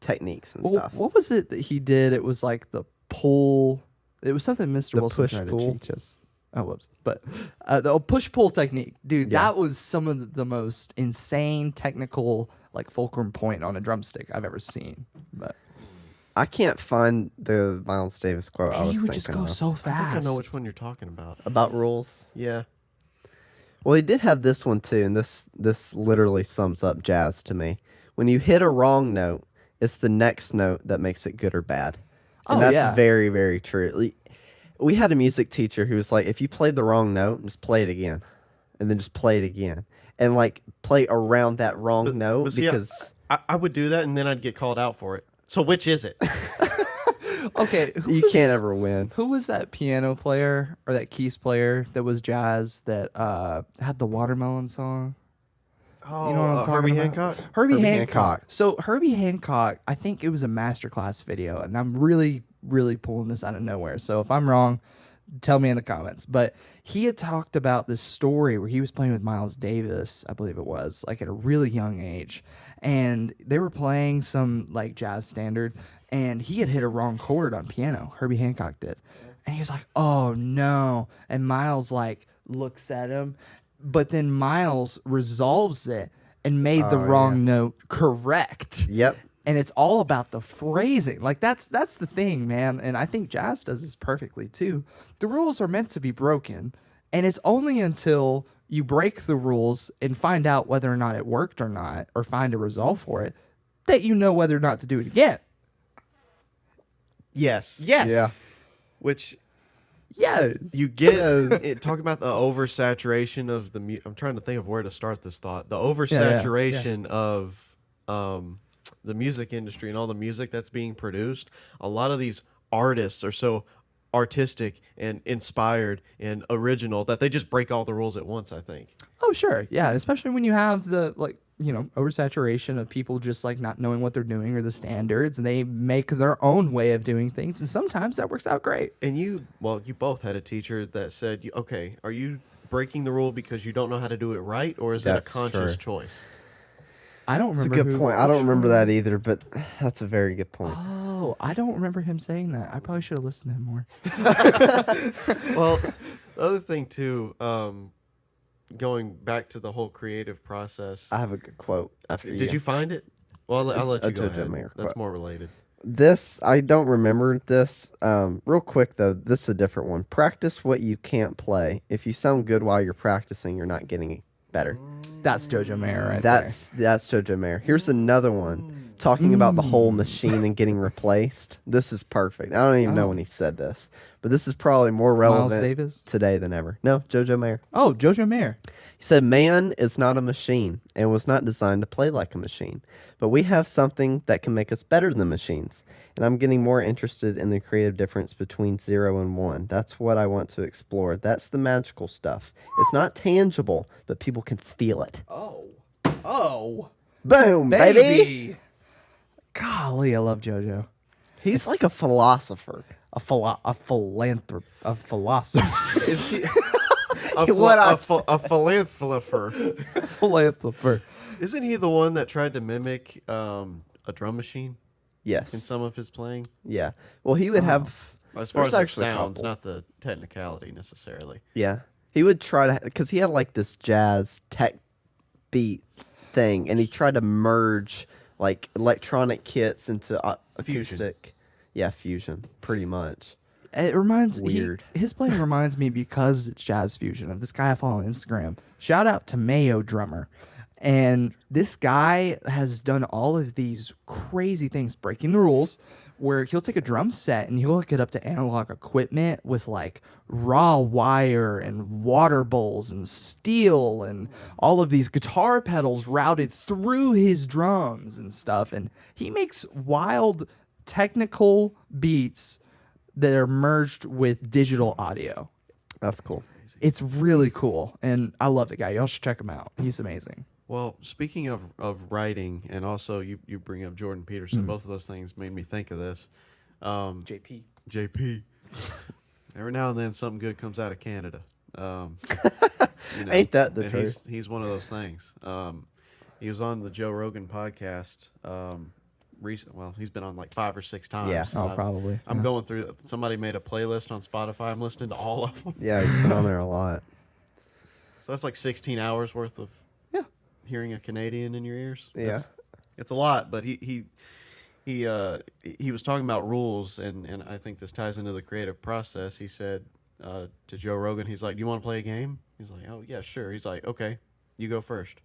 techniques and Well, stuff. what was it that he did? It was like the pull. It was something Mr. The Wilson push tried pull? to teach us. Oh, whoops. But the push pull technique, dude, Yeah. that was some of the most insane technical like fulcrum point on a drumstick I've ever seen. But I can't find the Miles Davis quote I and was he would thinking just go of. so I fast. think I know which one you're talking about. About rules. Yeah. Well, he did have this one too, and this literally sums up jazz to me. When you hit a wrong note, it's the next note that makes it good or bad. And Oh, that's yeah. very, very true. We had a music teacher who was like, if you played the wrong note, just play it again. And then just play it again. And like play around that wrong note But see, because I would do that and then I'd get called out for it. So which is it? Okay, you can't ever win. Who was that piano player or that keys player that was jazz that had the watermelon song? Oh, You know what I'm talking Herbie about? Hancock? Herbie Herbie Hancock. Hancock. So Herbie Hancock, I think it was a masterclass video, and I'm really, really pulling this out of nowhere. So if I'm wrong, tell me in the comments. But he had talked about this story where he was playing with Miles Davis, I believe it was, like at a really young age, and they were playing some like jazz standard, and he had hit a wrong chord on piano. Herbie Hancock did, and he was like, "Oh no!" And Miles like looks at him. But then Miles resolves it and made the wrong note correct. Yep. And it's all about the phrasing. Like that's the thing, man. And I think jazz does this perfectly too. The rules are meant to be broken, and it's only until you break the rules and find out whether or not it worked or not, or find a resolve for it, that you know whether or not to do it again. Yes. Yes. Yeah. Which Yes. you get talk about the oversaturation of the I'm trying to think of where to start this thought. The oversaturation of the music industry and all the music that's being produced. A lot of these artists are so artistic and inspired and original that they just break all the rules at once, I think. Oh, sure. Yeah. Especially when you have the, like, you know, oversaturation of people just like not knowing what they're doing or the standards, and they make their own way of doing things. And sometimes that works out great. And you both had a teacher that said, okay, are you breaking the rule because you don't know how to do it right, or is that a That's conscious true. choice? I don't It's a remember. good who- point. I don't which remember one. that either, but that's a very good point. Oh, I don't remember him saying that. I probably should have listened to him more. Well, the other thing too, going back to the whole creative process. I have a good quote after Did you find it? Well, I'll let A you go JoJo ahead. Mayer That's quote. more related. This, I don't remember this. Real quick though, this is a different one. Practice what you can't play. If you sound good while you're practicing, you're not getting better. That's JoJo Mayer right That's JoJo Mayer. Here's another one talking about the whole machine and getting replaced. This is perfect. I don't even know when he said this, but this is probably more relevant Davis? today than ever. No, JoJo Mayer. there. Oh, JoJo Mayer. He said, "Man is not a machine and was not designed to play like a machine, but we have something that can make us better than machines. And I'm getting more interested in the creative difference between 0 and 1. That's what I want to explore. That's the magical stuff. It's not tangible, but people can feel it. Oh, Boom, baby. baby. Golly, I love JoJo. He's like a philosopher. A philanthropist, a philosopher, Is he What I a philanthropher? philosopher. Isn't he the one that tried to mimic a drum machine in Yes. some of his playing? Yeah. Well, he would have. As far There's as it actually a sounds, couple. not the technicality necessarily. Yeah. He would try to, because he had like this jazz tech beat thing, and he tried to merge like electronic kits into Fusion. acoustic. Yeah, fusion, pretty much. It reminds Weird. his playing reminds me, because it's jazz fusion, of this guy I follow on Instagram. Shout out to Mayo Drummer. And this guy has done all of these crazy things, breaking the rules, where he'll take a drum set and he'll hook it up to analog equipment with like raw wire and water bowls and steel and all of these guitar pedals routed through his drums and stuff. And he makes wild technical beats that are merged with digital audio. That's cool. It's really cool. And I love the guy. Y'all should check him out. He's amazing. Well, speaking of writing, and also you bring up Jordan Peterson, Mm. both of those things made me think of this. JP. Every now and then something good comes out of Canada. Ain't that the and truth? He's one of those things. He was on the Joe Rogan podcast. Well, he's been on like 5 or 6 times. Yeah. and Oh, I'm- probably. I'm Yeah. going through. Somebody made a playlist on Spotify. I'm listening to all of them. Yeah, he's been on there a lot. So that's like 16 hours worth of Yeah. hearing a Canadian in your ears. Yeah. It's a lot, but he was talking about rules, and I think this ties into the creative process. He said to Joe Rogan, he's like, "Do you want to play a game?" He's like, "Oh yeah, sure." He's like, "Okay, you go first."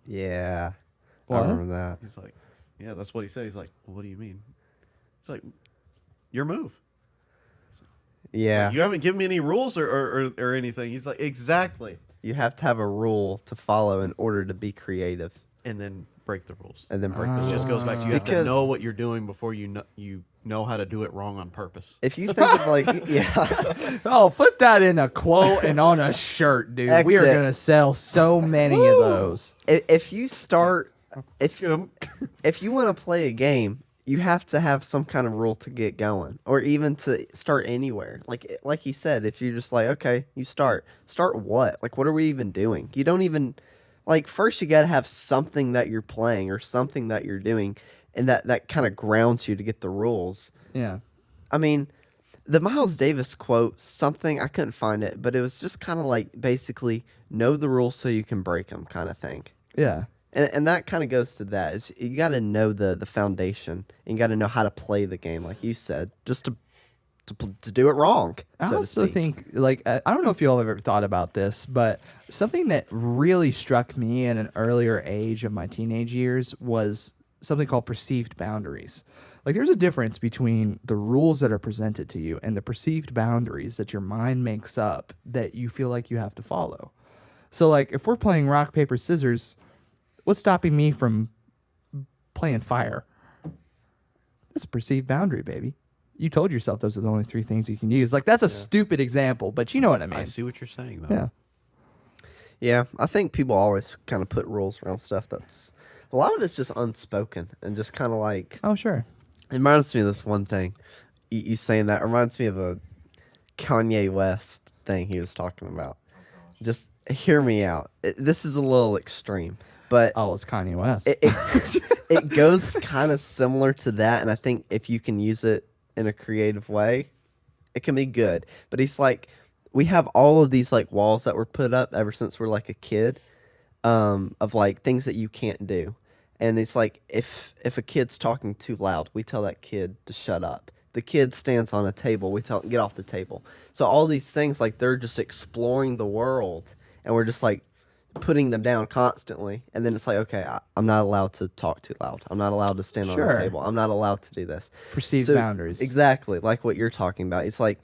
Yeah. What? I remember that. He's like, "Yeah, that's what he said." He's like, well, "What do you mean?" It's like, "Your move." Yeah. You haven't given me any rules or anything. He's like, "Exactly," You have to have a rule to follow in order to be creative, and then break the rules. and then break It the rules. just goes back to you have to Because- know what you're doing before you know how to do it wrong on purpose. If you think of like, yeah, Oh, put that in a quote and on a shirt, dude. We are Exit. going to sell so many of those. if you start, if you want to play a game, you have to have some kind of rule to get going, or even to start anywhere. Like he said, if you're just like, okay, you start what? Like, what are we even doing? You don't even like. First, you got to have something that you're playing or something that you're doing, and that kind of grounds you to get the rules. Yeah. I mean, the Miles Davis quote, something, I couldn't find it, but it was just kind of like basically know the rules so you can break them kind of thing. Yeah. And that kind of goes to that. Is you got to know the foundation, and you got to know how to play the game, like you said, just to do it wrong. I so to also speak. think, like, I don't know if you all have ever thought about this, but something that really struck me at an earlier age of my teenage years was something called perceived boundaries. Like, there's a difference between the rules that are presented to you and the perceived boundaries that your mind makes up that you feel like you have to follow. So, like, if we're playing rock, paper, scissors, what's stopping me from playing fire? That's a perceived boundary, baby. You told yourself those are the only 3 things you can use. Like, that's a stupid example, but you know what I mean. I see what you're saying, though. Yeah. Yeah, I think people always kind of put rules around stuff that's a lot of it's just unspoken and just kind of like. Oh, sure. It reminds me of this one thing. You saying that reminds me of a Kanye West thing he was talking about. Just hear me out. This is a little extreme, but Oh, it's Kanye West. it goes kind of similar to that, and I think if you can use it in a creative way, it can be good. But he's like, we have all of these like walls that were put up ever since we're like a kid, of like things that you can't do. And it's like if a kid's talking too loud, we tell that kid to shut up. The kid stands on a table, we tell get off the table. So all these things, like, they're just exploring the world, and we're just like putting them down constantly. And then it's like, okay, I'm not allowed to talk too loud. I'm not allowed to stand on Sure. the table. I'm not allowed to do this. Perceived boundaries. Exactly, like what you're talking about. It's like,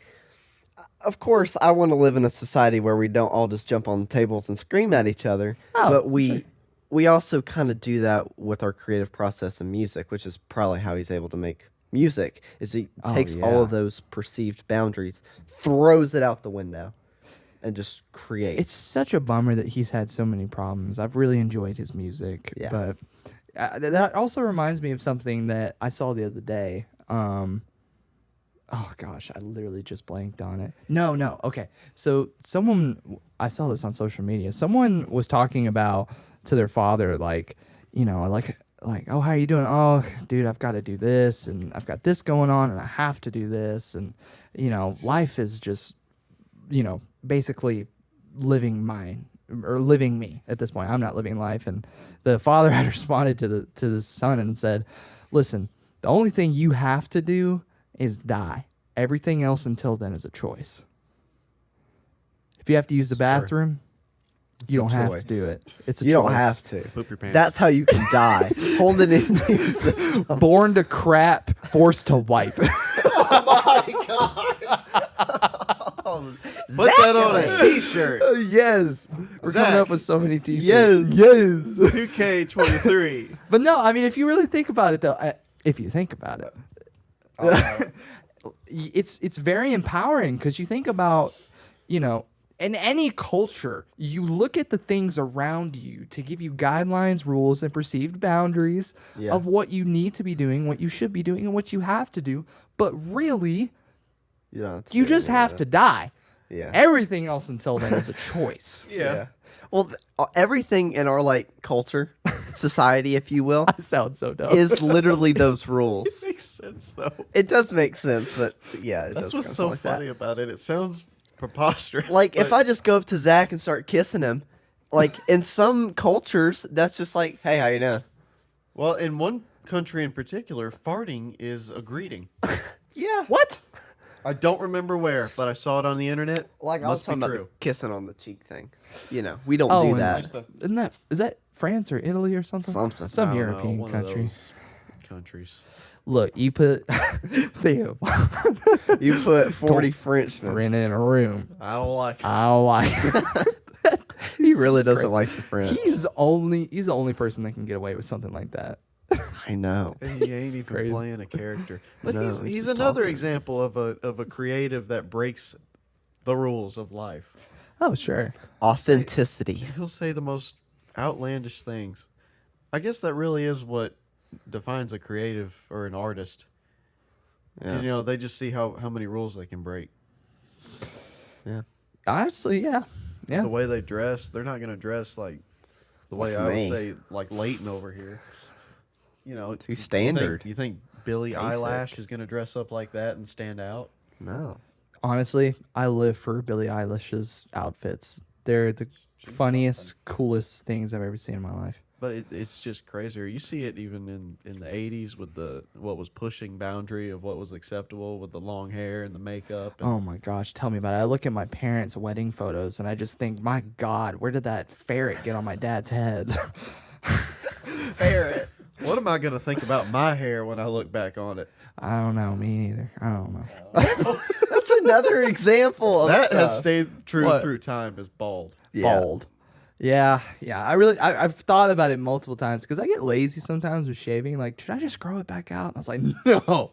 of course, I want to live in a society where we don't all just jump on tables and scream at each other. Oh, but we also kind of do that with our creative process in music, which is probably how he's able to make music. Is he Oh, takes yeah. all of those perceived boundaries, throws it out the window, and just creates. It's such a bummer that he's had so many problems. I've really enjoyed his music. Yeah. But that also reminds me of something that I saw the other day. Oh, gosh, I literally just blanked on it. No. Okay. So I saw this on social media. Someone was talking about to their father, like, you know, like, oh, how you doing? Oh, dude, I've got to do this, and I've got this going on, and I have to do this. And, you know, life is just, you know, basically living me at this point. I'm not living life. And the father had responded to the son and said, listen, the only thing you have to do is die. Everything else until then is a choice. If you have to use the bathroom, You don't have choice. to do it. It's a You choice. don't have to. Poop your pants. That's how you can die. Hold it in your system. Born to crap, forced to wipe. Put that on a T-shirt. Yes. We're coming Zach. up with so many t-shirts. Yes. Yes. 2K23. But no, I mean, if you really think about it, though, if you think about it, it's very empowering because you think about, you know, in any culture, you look at the things around you to give you guidelines, rules, and perceived boundaries Yeah. of what you need to be doing, what you should be doing, and what you have to do. But really, You don't have to you do just any of have that. to die. Yeah. Everything else until then is a choice. Yeah. Well, everything in our like culture, society, if you will, I sound so dumb. is literally those rules. Makes sense though. It does make sense, but yeah, it That's does what's kinda so like that. funny about it. It sounds preposterous. Like if but- I just go up to Zach and start kissing him, like in some cultures, that's just like, hey, how you doing? well, in one country in particular, farting is a greeting. Yeah. What? I don't remember where, but I saw it on the internet. Like I was Must be talking about true. the kissing on the cheek thing. You know, we don't Oh, do and that. is that France or Italy or something? Something. Some I don't know, European one of country. those countries. Look, you put Theo You put 40 Frenchmen. in a room. I don't like it. I don't like it. He really doesn't like the French. He's the only person that can get away with something like that. I know. He ain't even crazy. playing a character. But No, he's he's just another talking. example of a creative that breaks the rules of life. Oh, sure. Authenticity. He'll say the most outlandish things. I guess that really is what defines a creative or an artist. Because, Yeah. they just see how many rules they can break. Yeah. Honestly, yeah. Yeah. The way they dress, they're not going to dress like the way Like I would me. say, like Leighton over here. Too standard. You think Billie Basic. Eyelash is going to dress up like that and stand out? No. Honestly, I live for Billie Eilish's outfits. They're the funniest, coolest things I've ever seen in my life. But it's just crazier. You see it even in the 80s with what was pushing boundary of what was acceptable with the long hair and the makeup. And Oh my gosh, tell me about it. I look at my parents' wedding photos and I just think, my God, where did that ferret get on my dad's head? Ferret. What am I going to think about my hair when I look back on it? I don't know. Me neither. I don't know. That's another example of That has stuff. stayed true What? through time as bald. Yeah. Bald. Yeah. I've thought about it multiple times because I get lazy sometimes with shaving. Like, should I just grow it back out? And I was like, no.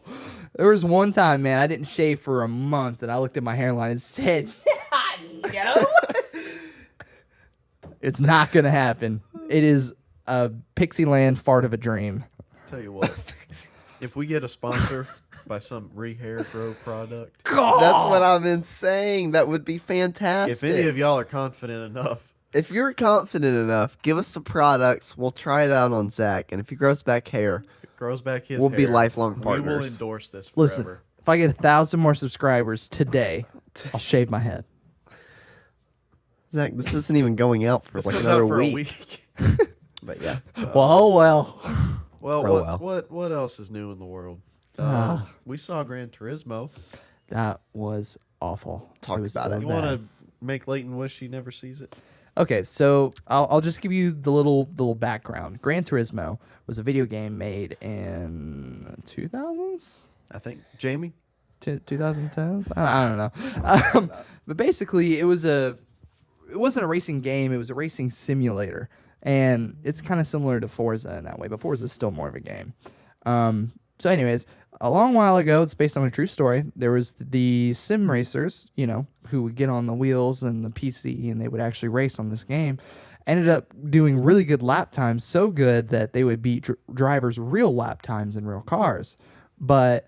There was one time, man, I didn't shave for a month and I looked at my hairline and said, no. It's not going to happen. It is a pixie land fart of a dream. Tell you what, if we get a sponsor by some rehair grow product, That's what I've been saying. That would be fantastic. if any of y'all are confident enough, If you're confident enough, give us some products. We'll try it out on Zach. And if he grows back hair, if it grows back his We'll be hair, lifelong We will partners. endorse this forever. Listen, if I get 1,000 more subscribers today, I'll shave my head. Zach, this isn't even going out for This like comes another out for week. a week. But yeah. Well. Well, Oh, what else is new in the world? We saw Gran Turismo. That was awful. Talk was about it. You bad. want to make Leighton wish he never sees it? Okay, so I'll just give you the little background. Gran Turismo was a video game made in 2000s, I think Jamie. 2010s. I don't know, but basically it wasn't a racing game. It was a racing simulator, and it's kind of similar to Forza in that way. But Forza is still more of a game. So, anyways, a long while ago, it's based on a true story. There was the sim racers, who would get on the wheels and the PC, and they would actually race on this game. Ended up doing really good lap times, so good that they would beat drivers' real lap times in real cars. But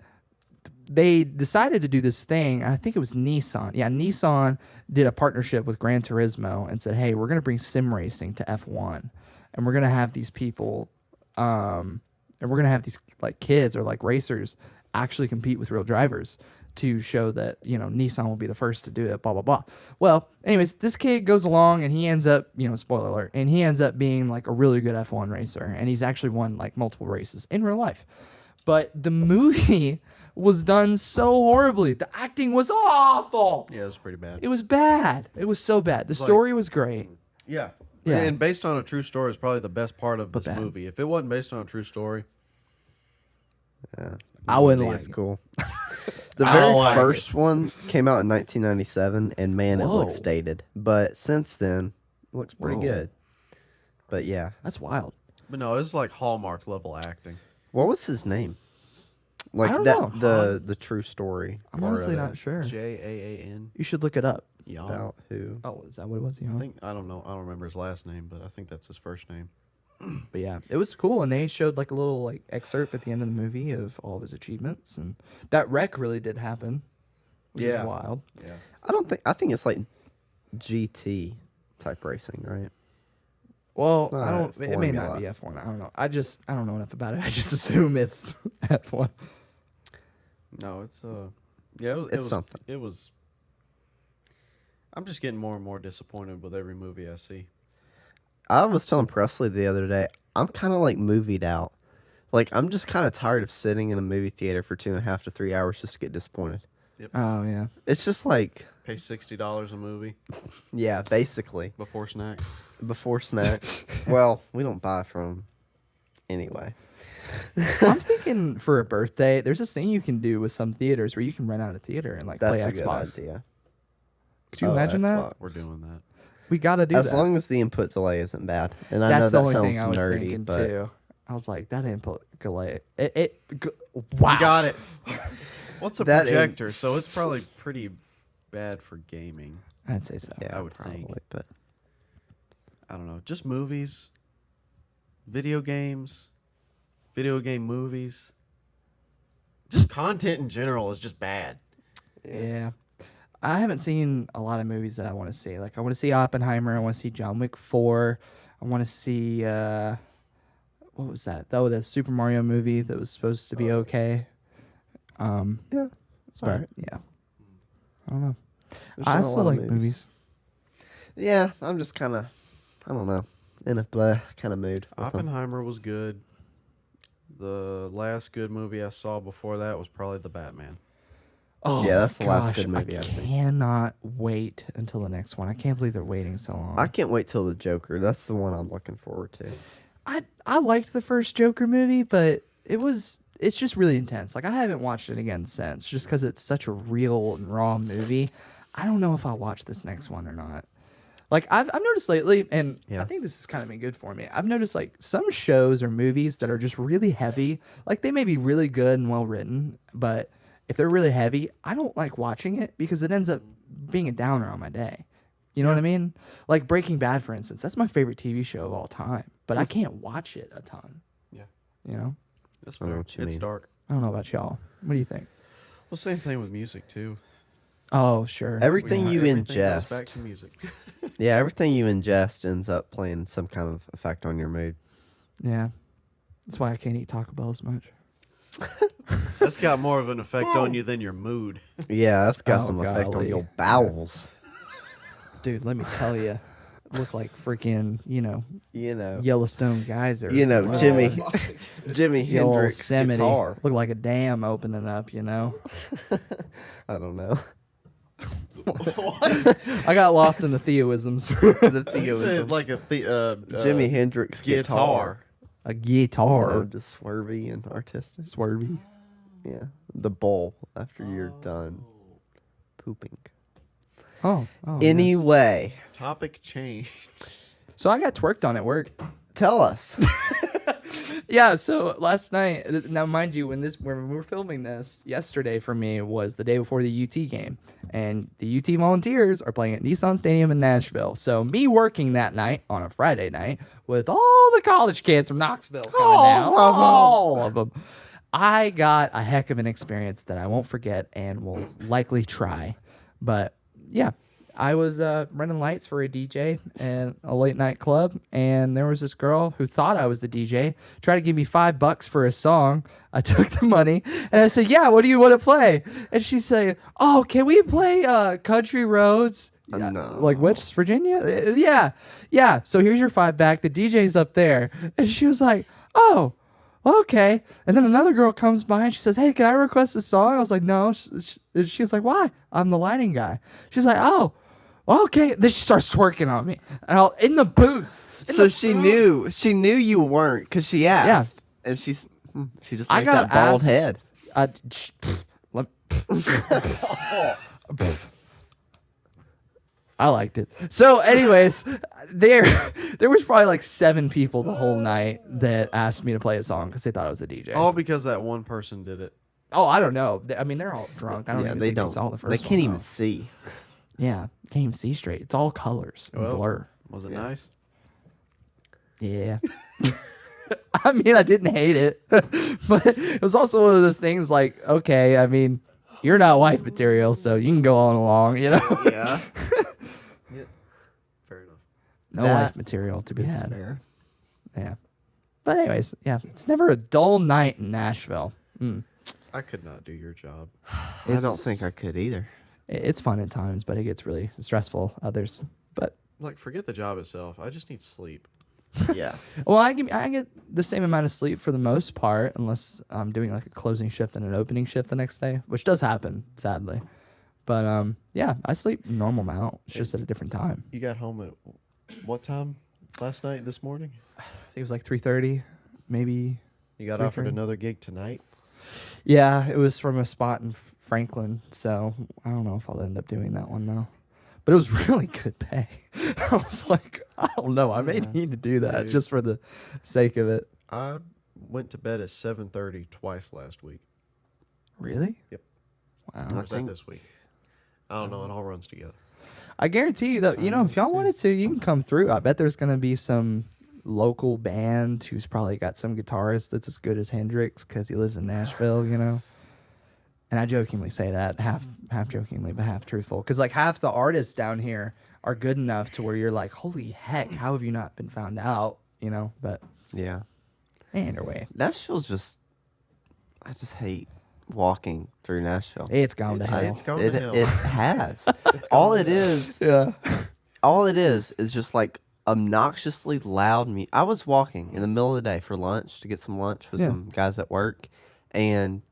they decided to do this thing. I think it was Nissan. Yeah, Nissan did a partnership with Gran Turismo and said, "Hey, we're going to bring sim racing to F1, and we're going to have these people, and we're going to have these like kids or like racers actually compete with real drivers to show that Nissan will be the first to do it." Blah blah blah. Well, anyways, this kid goes along and he ends up, spoiler alert, and he ends up being like a really good F1 racer, and he's actually won like multiple races in real life. But the movie was done so horribly. The acting was awful. Yeah, it was pretty bad. It was bad. It was so bad. The like- story was great. Yeah. Yeah. And based on a true story is probably the best part of this bad. movie. If it wasn't based on a true story, Yeah, I wouldn't movie like is it. cool. The I very don't like first one came out in 1997, and man, it looks Whoa. dated. But since then, it looks pretty Whoa. good. But yeah, That's wild. but no, it's like Hallmark level acting. what was his name? Like don't that know. the true story. I'm part honestly of not it. sure. J-A-A-N. You should look it up. Young. About who? Oh, is that what it was? I think I don't know. I don't remember his last name, but I think that's his first name. But yeah, it was cool, and they showed like a little like excerpt at the end of the movie of all of his achievements, and that wreck really did happen. Which Yeah. is wild. Yeah. I think it's like GT type racing, right? Well, not I don't. It may not Formula. be F1. I don't know. I don't know enough about it. I just assume it's F1. No, it's yeah, it It's was something. It was. I'm just getting more and more disappointed with every movie I see. I was telling Presley the other day, I'm kind of like movied out. Like I'm just kind of tired of sitting in a movie theater for 2.5 to 3 hours just to get disappointed. Oh yeah. It's just like, Pay $60 a movie yeah, basically before snacks. before snacks. Well, we don't buy from anyway. I'm thinking for a birthday, there's this thing you can do with some theaters where you can rent out a theater and like That's play a good Xbox. idea. Could you Oh, imagine that? Xbox. We're doing that. We gotta do As that. long as the input delay isn't bad. And I That's know the that only sounds thing I was nerdy, thinking but too. I was like, that input delay. Wow. You got it. What's a That projector? So it's probably pretty bad for gaming. I'd say so. yeah, I would probably, think. but I don't know. Just movies, video games, video game movies. Just content in general is just bad. Yeah. I haven't seen a lot of movies that I want to see. Like I want to see Oppenheimer. I want to see John Wick 4. I want to see what was that? Oh, the Super Mario movie that was supposed to be okay. yeah, it's But, alright. yeah. I don't know. There's I not a still lot of like movies. Yeah, I'm just kind of, I don't know, in a blah kind of mood. with 'em. Oppenheimer was good. The last good movie I saw before that was probably The Batman. Oh, Yeah, that's the last gosh, good movie I I've seen. cannot wait until the next one. I can't believe they're waiting so long. I can't wait till the Joker. That's the one I'm looking forward to. I liked the first Joker movie, but it's just really intense. Like I haven't watched it again since, just because it's such a real and raw movie. I don't know if I'll watch this next one or not. Like I've noticed lately, and Yeah. I think this has kind of been good for me. I've noticed like some shows or movies that are just really heavy. Like they may be really good and well written, but if they're really heavy, I don't like watching it because it ends up being a downer on my day. You know what I mean? Like Breaking Bad, for instance. That's my favorite TV show of all time, but I can't watch it a ton. Yeah. You know? That's I know fair. what you It's mean. dark. I don't know about y'all. What do you think? Well, same thing with music too. Oh, sure. Everything you Everything goes ingest, back to music. yeah, everything you ingest ends up playing some kind of effect on your mood. Yeah. That's why I can't eat Taco Bell as much. That's got more of an effect on you than your mood. Yeah, that's got Oh, some effect on golly. your bowels. Dude, let me tell you. Look like freaking, You know, Yellowstone geyser. you know, Whatever. Jimmy Hendrix Yosemite. guitar. Look like a dam opening up, I don't know. I got lost in the theoisms. The You said Theo like a Jimi Hendrix guitar. A You know, guitar. just swervy and artistic. Swervy. Yeah, the bowl after you're done pooping. Oh. nice. Anyway, Topic change. So I got twerked on at work. tell us. Yeah, so last night, now mind you, when we were filming this, yesterday for me was the day before the UT game, and the UT Volunteers are playing at Nissan Stadium in Nashville. So me working that night on a Friday night with all the college kids from Knoxville coming down, all of them, I got a heck of an experience that I won't forget and will likely try. But yeah, I was running lights for a DJ and a late night club, and there was this girl who thought I was the DJ, tried to give me $5 for a song. I took the money and I said, "Yeah, what do you want to play?" And she said, "Oh, can we play Country Roads?" Yeah, No. like West Virginia? Yeah. So here's your $5 back. The DJ's up there, and she was like, "Oh." Okay. And then another girl comes by and she says, "Hey, can I request a song?" I was like, "No." She was like, "Why?" "I'm the lighting guy." She's like, "Oh, Okay. Then she starts twerking on me. And in the booth. So she knew you weren't because she asked. And she just I liked got that bald asked- head. Let- I liked it. So, anyways, there was probably like 7 people the whole night that asked me to play a song because they thought I was a DJ. All because that one person did it. Oh, I don't know. I mean, they're all drunk. I don't Yeah, even they think don't. they saw the first They one, can't even no. see. Yeah, can't even see straight. It's all colors and Well, blur. Was it Yeah. nice? Yeah. I mean, I didn't hate it, but it was also one of those things like, okay, I mean, you're not wife material, so you can go on along, you know? Yeah. Fair enough. No That wife material to be had. Fair. Yeah. But anyways, yeah, it's never a dull night in Nashville. I could not do your job. I don't It's- think I could either. It's fun at times, but it gets really stressful others. But Like, forget the job itself. I just need sleep. Yeah. well, I get the same amount of sleep for the most part, unless I'm doing like a closing shift and an opening shift the next day, which does happen, sadly. But yeah, I sleep normal amount. It's just at a different time. You got home at what time last night, this morning? I think it was like 3:30, maybe. You got 3:30. offered another gig tonight? Yeah, it was from a spot in Franklin, so I don't know if I'll end up doing that one though. But it was really good pay. I was like, I don't know. I may need to do that Dude. just for the sake of it. I went to bed at 7:30 twice last week. Really? Yep. Wow. Or was that think- this week? I don't know. It all runs together. I guarantee you though, you know, if y'all wanted to, you can come through. I bet there's gonna be some local band who's probably got some guitarist that's as good as Hendrix because he lives in Nashville, you know. And I jokingly say that, half jokingly, but half truthful, because like half the artists down here are good enough to where you're like, holy heck, how have you not been found out, you know? But Yeah. anyway, Nashville's just. I just hate walking through Nashville. it's gone to hell. It's gone to hell. It has. All it is Yeah. is just like obnoxiously loud music. I was walking in the middle of the day for lunch to get some lunch with Yeah. some guys at work, and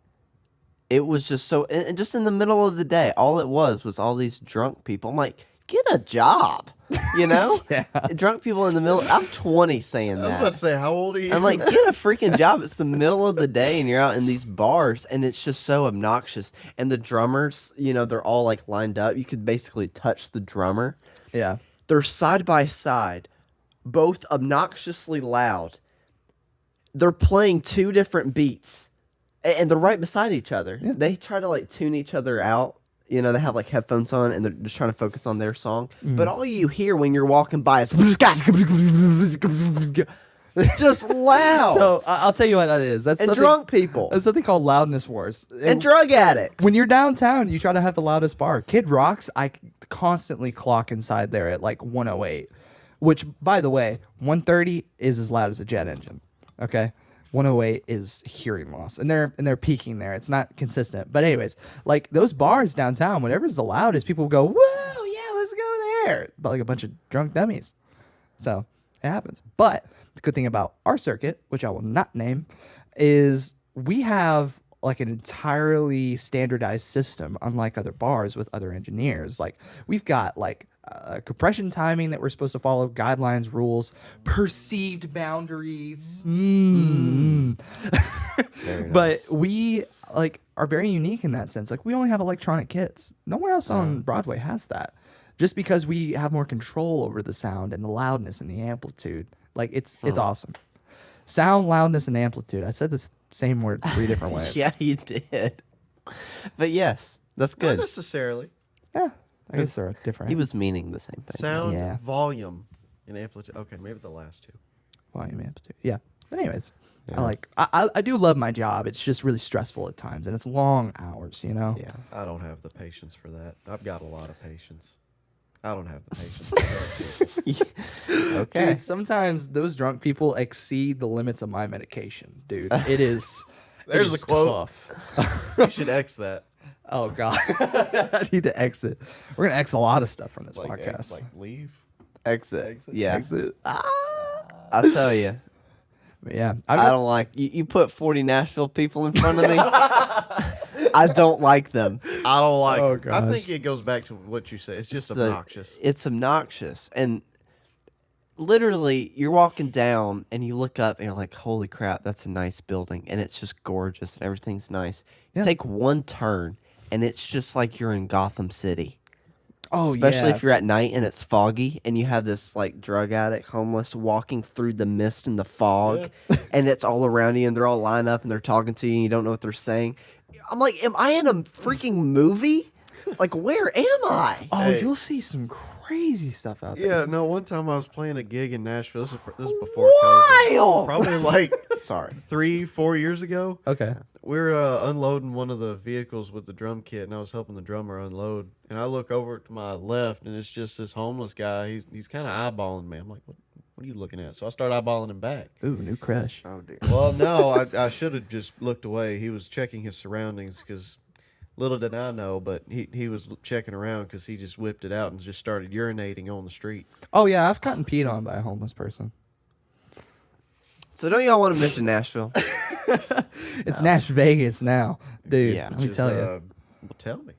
it was just so. And just in the middle of the day, all it was all these drunk people. I'm like, get a job, you know? Yeah. Drunk people in the middle. I'm 20 saying I was about to that. say, how old are you? I'm like, get a freaking job. It's the middle of the day and you're out in these bars and it's just so obnoxious. And the drummers, you know, they're all like lined up. You could basically touch the drummer. Yeah. They're side by side, both obnoxiously loud. They're playing 2 different beats and they're right beside each other. Yeah. They try to like tune each other out. You know, they have like headphones on and they're just trying to focus on their song. But all you hear when you're walking by is just loud. So I'll tell you what that is. That's and something, drunk people. That's something called loudness wars. And drug addicts. When you're downtown, you try to have the loudest bar. Kid Rock's, I constantly clock inside there at like 108, which, by the way, 130 is as loud as a jet engine. Okay, 108 is hearing loss, and they're peaking there. It's not consistent, but anyways, like those bars downtown, whatever's the loudest, people go, "Whoa, yeah, let's go there!" But like a bunch of drunk dummies. So it happens. But the good thing about our circuit, which I will not name, is we have like an entirely standardized system, unlike other bars with other engineers. Like we've got like compression timing that we're supposed to follow, guidelines, rules, perceived boundaries. Very But nice. we like are very unique in that sense. Like we only have electronic kits. Nowhere else on Broadway has that. Just because we have more control over the sound and the loudness and the amplitude. Like it's awesome. Sound, loudness, and amplitude. I said this same word 3 different ways. Yeah, you did. But yes, that's Not good. necessarily. Yeah. I guess they're different. He was meaning the same thing. Sound, Yeah. volume, and amplitude. Okay, maybe the last 2. volume amplitude. Yeah. But anyways, I do love my job. It's just really stressful at times and it's long hours, you know? Yeah. I don't have the patience for that. I've got a lot of patience. I don't have the patience for that. Okay. Dude, sometimes those drunk people exceed the limits of my medication, dude. It is. There's it is a quote. tough. You should X that. Oh god, I need to exit. We're gonna X a lot of stuff from this Like, podcast. like leave. Exit. Yeah. Exit. I'll tell you. But yeah, I don't like you put 40 Nashville people in front of me. I don't like them. I don't like. Oh, it. I gosh. think it goes back to what you say. It's just The- obnoxious. It's obnoxious. And literally, you're walking down and you look up and you're like, holy crap, that's a nice building. And it's just gorgeous and everything's nice. You Yeah. take one turn and it's just like you're in Gotham City. Oh, Especially yeah. if you're at night and it's foggy and you have this like drug addict homeless walking through the mist and the fog and it's all around you and they're all lined up and they're talking to you and you don't know what they're saying. I'm like, am I in a freaking movie? Like, where am I? Oh, Hey. you'll see some crazy stuff out there. Yeah, no. One time I was playing a gig in Nashville. This is before COVID. Wild. Probably like Sorry. 3-4 years ago. Okay. We were unloading one of the vehicles with the drum kit, and I was helping the drummer unload. And I look over to my left, and it's just this homeless guy. He's kind of eyeballing me. I'm like, what are you looking at? So I start eyeballing him back. Ooh, new crush. Oh, dear. Well, no, I should have just looked away. He was checking his surroundings because little did I know, but he was checking around because he just whipped it out and just started urinating on the street. Oh, yeah, I've gotten peed on by a homeless person. So don't y'all want to mention Nashville? It's Nash Vegas now, dude. Yeah. let me Which tell is, you. Well, tell me.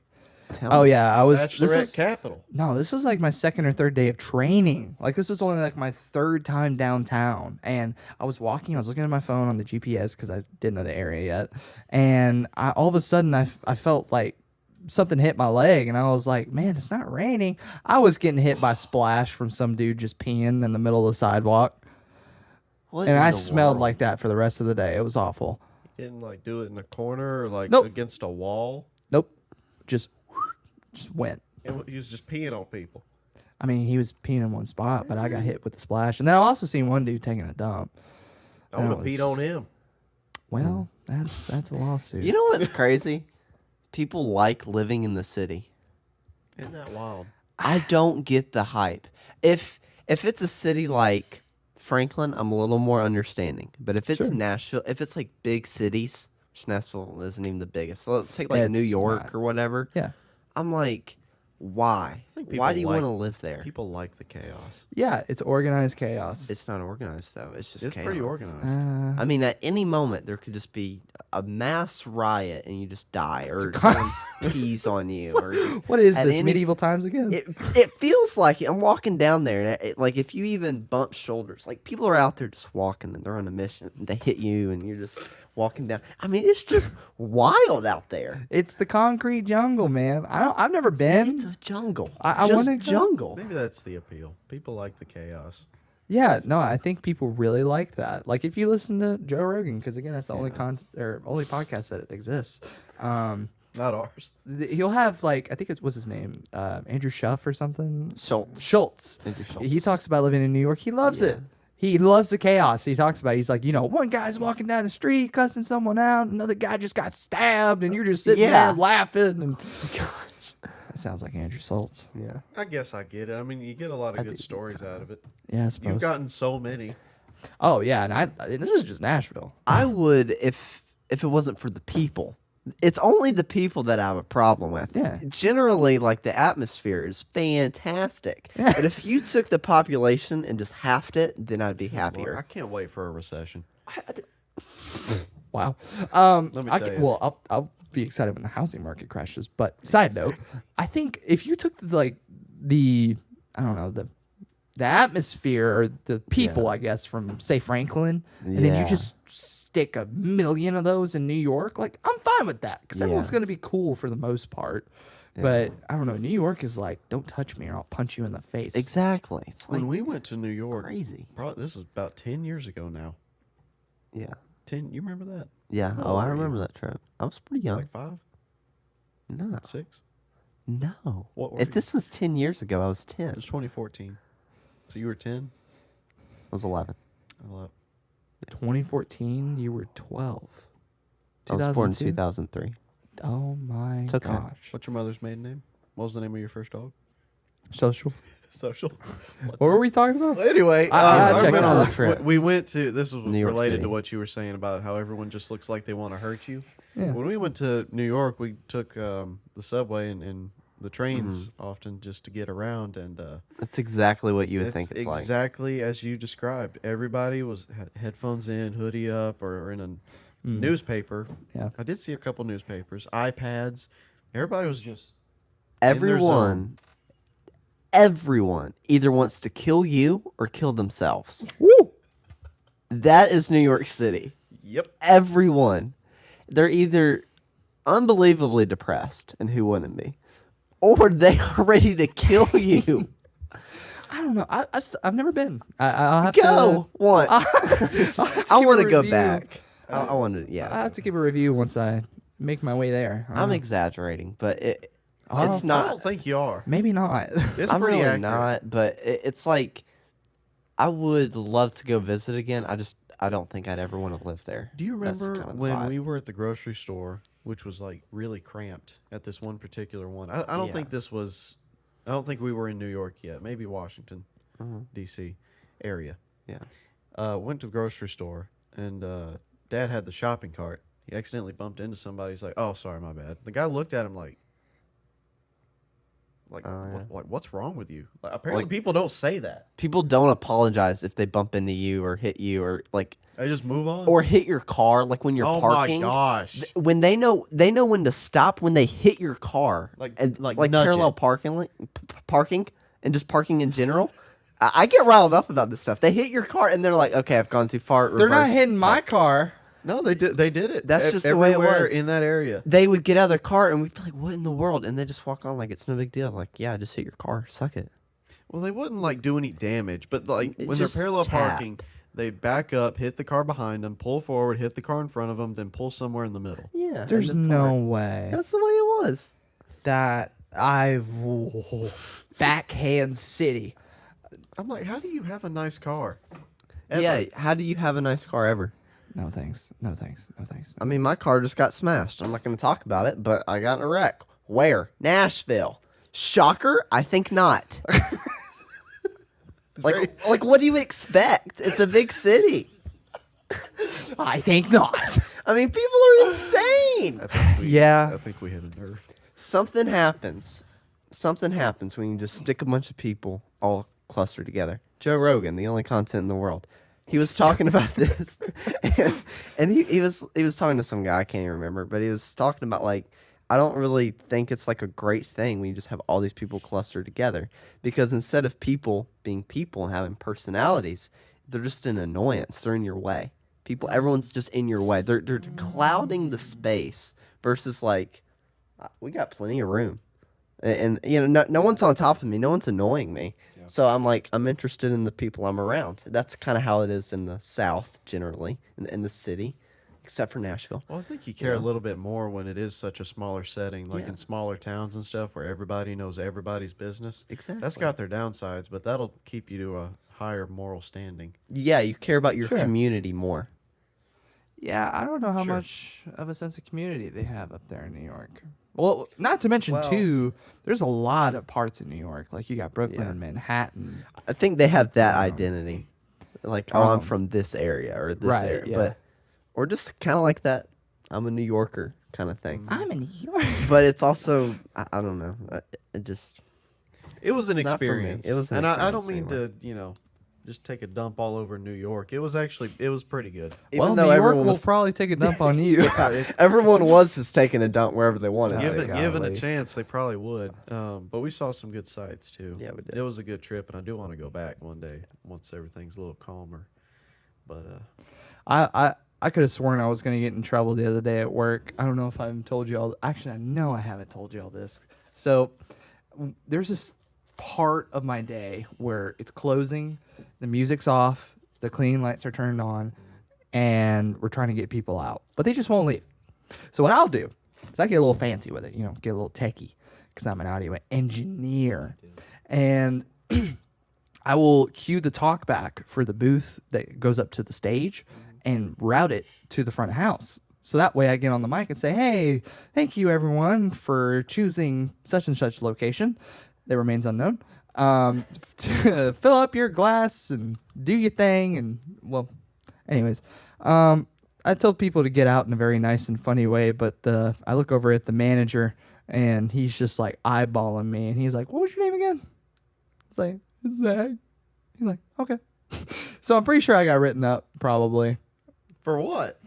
Tell Oh me. yeah, this Bachelorette was capital. no, this was like my second or third day of training. Like this was only like my third time downtown, and I was walking. I was looking at my phone on the GPS because I didn't know the area yet, and all of a sudden I felt like something hit my leg, and I was like, man, it's not raining. I was getting hit by splash from some dude just peeing in the middle of the sidewalk, What and in I the smelled world? like that for the rest of the day. It was awful. Didn't like do it in a corner or like Nope. against a wall. Nope, just went. He was just peeing on people. I mean, he was peeing in one spot, but I got hit with the splash. And then I also seen one dude taking a dump. I would That have peed was- on him. Well, that's a lawsuit. You know what's crazy? People like living in the city. Isn't that wild? I don't get the hype. If it's a city like Franklin, I'm a little more understanding. But if it's Sure. Nashville, if it's like big cities, which Nashville isn't even the biggest. So let's take like Yeah, New it's York not. or whatever. Yeah. I'm like, why? think Why people do you like- want to live there? People like the chaos. Yeah, it's organized chaos. It's not organized though. It's just It's pretty chaos. organized. Uh, I mean, at any moment there could just be a mass riot and you just die, or con- someone pees on you, or what is at this, any- medieval times again? it feels like it. I'm walking down there, and like if you even bump shoulders, like people are out there just walking and they're on a mission, and they hit you, and you're just walking down. I mean, it's just wild out there. It's the concrete jungle, man. I've never been. It's a jungle. I just wanna go. jungle. Maybe that's the appeal. People like the chaos. Yeah, no, I think people really like that. Like if you listen to Joe Rogan, because again, that's the only only podcast that exists. Not ours. He'll have like I think it was his name, Andrew Schuff or something. Schultz. Schultz. Andrew Schultz. He talks about living in New York. He loves it. He loves the chaos. He talks about it. He's like, one guy's walking down the street cussing someone out, another guy just got stabbed, and you're just sitting Yeah. there laughing. And that sounds like Andrew Schultz. Yeah. I guess I get it. I mean, you get a lot of good stories out of it. Yeah, I suppose. You've gotten so many. Oh yeah, and this is just Nashville. I would if it wasn't for the people. It's only the people that I have a problem with. Yeah. Generally, like the atmosphere is fantastic. But if you took the population and just halved it, then I'd be Lord, I happier. can't wait for a recession. Wow. Let me I tell ca- you. well, I'll be excited when the housing market crashes. But side note, I think if you took the I don't know the atmosphere or the people, I guess, from say Franklin, and then you Yeah. just stick 1,000,000 of those in New York, like I'm fine with that because everyone's Yeah. gonna be cool for the most part. But I don't know. New York is like, don't touch me or I'll punch you in the face. Exactly. It's like When we went to New York, crazy. probably this is about 10 years ago now. Yeah. 10, you remember that? Yeah. How Oh, old I were you? remember that trip. I was pretty young. Like 5, No. 6? No. What were If you? this was 10 years ago, I was 10. It was 2014. So you were 10? I was 11. I love 2014, you were 12. I was born in 2002? 2003. Oh my It's okay. gosh. What's your mother's maiden name? What was the name of your first dog? Social. Social. What were we talking about? Well, anyway, I checked out remember the trip. we went to this was New York related City. to what you were saying about how everyone just looks like they want to hurt you. Yeah. When we went to New York, we took the subway and the trains Mm-hmm. often just to get around, and That's exactly what you would it's think it's like. exactly as you described. Everybody was had headphones in, hoodie up, or in a Newspaper. Yeah. I did see a couple newspapers, iPads. Everybody was just in their Everyone either wants to kill you or kill themselves. Woo! That is New York City. Yep. Everyone. They're either unbelievably depressed, and who wouldn't be, or they are ready to kill you. I don't know. I've never been. I'll have Go once. I'll have I give want a to go review. back. I want to. I Yeah. have to give a review once I make my way there. I'm exaggerating, but it's I not. don't think you are. Maybe not. It's I'm pretty really accurate. not, but it's like I would love to go visit again. I don't think I'd ever want to live there. Do you That's remember kind of the when vibe. we were at the grocery store, which was like really cramped at this one particular one? I don't Yeah. think this was. I don't think we were in New York yet. Maybe Washington, D.C. area. Yeah. Went to the grocery store and Dad had the shopping cart. He accidentally bumped into somebody. He's like, "Oh, sorry, my bad." The guy looked at him like, Yeah. what's wrong with you? Like, apparently, Like- people don't say that. People don't apologize if they bump into you or hit you or They just move on. or hit your car like when you're oh parking. my gosh! When they know when to stop when they hit your car, Like- and like like nudge parallel it. parking and just parking in general. I get riled up about this stuff. They hit your car and they're like, "Okay, I've gone too far." They're not reverse." hitting my car. No, they did. They did it. That's just the way it everywhere was. in that area. They would get out of their car and we'd be like, "What in the world?" And they just walk on like it's no big deal. Like, yeah, I just hit your car. Suck it. Well, they wouldn't like do any damage, but like It when they're just parallel tap. parking, they back up, hit the car behind them, pull forward, hit the car in front of them, then pull somewhere in the middle. Yeah. There's and then no park. way That's the way it was. that backhand city. I'm like, how do you have a nice car? Yeah. How do you have a nice car ever? No thanks. No thanks. No thanks. I mean, my car just got smashed. I'm not going to talk about it, but I got in a wreck. Where? Nashville. Shocker? I think not. like, what do you expect? It's a big city. I think not. I mean, people are insane. I think we hit a nerve. Something happens. Something happens when you just stick a bunch of people all clustered together. Joe Rogan, the only content in the world. He was talking about this, and he was talking to some guy I can't even remember, but he was talking about like I don't really think it's like a great thing when you just have all these people clustered together because instead of people being people and having personalities, they're just an annoyance. They're in your way. Everyone's just in your way. They're clouding the space versus like we got plenty of room, and you know no one's on top of me. No one's annoying me. So I'm like, I'm interested in the people I'm around. That's kind of how it is in the South generally, in the city, except for Nashville. Well, I think you care a little bit more when it is such a smaller setting, like Yeah. in smaller towns and stuff, where everybody knows everybody's business. Exactly. That's got their downsides, but that'll keep you to a higher moral standing. Yeah, you care about your Sure. community more. Yeah, I don't know how Sure. much of a sense of community they have up there in New York. Well, not to mention Well- too, there's a lot of parts in New York. Like you got Brooklyn, Yeah. Manhattan. I think they have that identity, like oh, I'm Um, from this area or this right, area, yeah. but or just kind of like that. I'm a New Yorker kind of thing. I'm in New York. But it's also I don't know. It just It was an Not for me. experience. It was an and I don't mean experience to, just take a dump all over New York. It was pretty good. even Well, though New York everyone will was, probably take a dump on you. everyone was just taking a dump wherever they wanted. Yeah, to. Given a golly. chance, they probably would. But we saw some good sights too. Yeah, we did. It was a good trip, and I do want to go back one day once everything's a little calmer. But I could have sworn I was going to get in trouble the other day at work. I don't know if I've told you all. Actually, I know I haven't told you all this. So there's this part of my day where it's closing, the music's off, the cleaning lights are turned on, and we're trying to get people out, but they just won't leave. So what I'll do is I get a little fancy with it, get a little techie, because I'm an audio engineer, and I will cue the talk back for the booth that goes up to the stage and route it to the front of house. So that way I get on the mic and say, hey, thank you everyone for choosing such and such location that remains unknown to fill up your glass and do your thing. And well, anyways, I told people to get out in a very nice and funny way, but I look over at the manager and he's just like eyeballing me and he's like, what was your name again? It's like, Zach. He's like, okay. So I'm pretty sure I got written up probably. for what?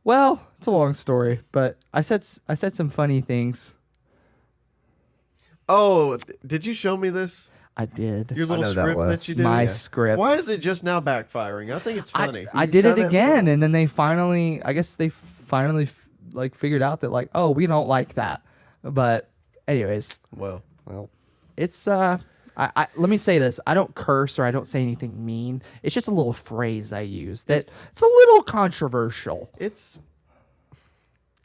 Well, it's a long story, but I said some funny things. Oh, did you show me this? I did. Your little know that script one. that you did? My script. Why is it just now backfiring? I think it's funny. I did it done it again, and then they finally, I guess they finally like figured out that like, oh, we don't like that. But anyways, Well, it's I let me say this: I don't curse or I don't say anything mean. It's just a little phrase I use that it's a little controversial. it's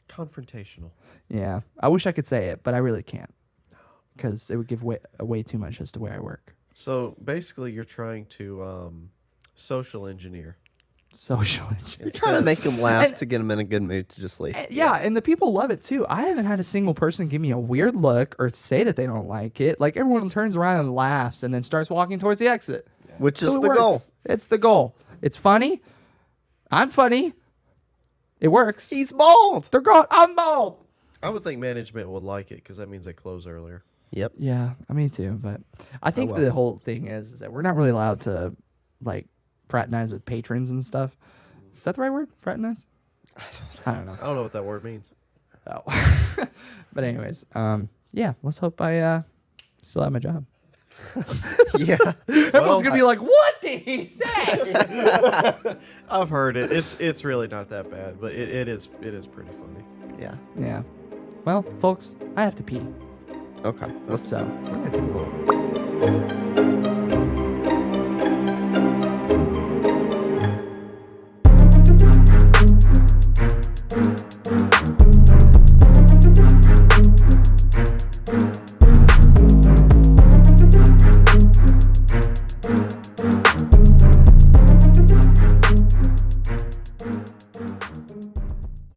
confrontational. Yeah, I wish I could say it, but I really can't because it would give away too much as to where I work. So basically, you're trying to social engineer. Social engineering. You're trying to make them laugh And- to get them in a good mood to just leave. Yeah, and the people love it too. I haven't had a single person give me a weird look or say that they don't like it. Like everyone turns around and laughs and then starts walking towards the exit. Which So is it the works. goal. It's the goal. It's funny. I'm funny. It works. He's bald. They're gone. I'm bald. I would think management would like it because that means they close earlier. Yep. Yeah, me too. But I think well. the whole thing is that we're not really allowed to like fraternize with patrons and stuff. Is that the right word? Fraternize? I don't know. I don't know what that word means. Oh. But anyways, yeah, let's hope I still have my job. Yeah. Everyone's gonna be like, "What did he say?" I've heard it. It's really not that bad, but it is pretty funny. Yeah. Yeah. Well, folks, I have to pee, Okay. Let's so we're gonna take a little.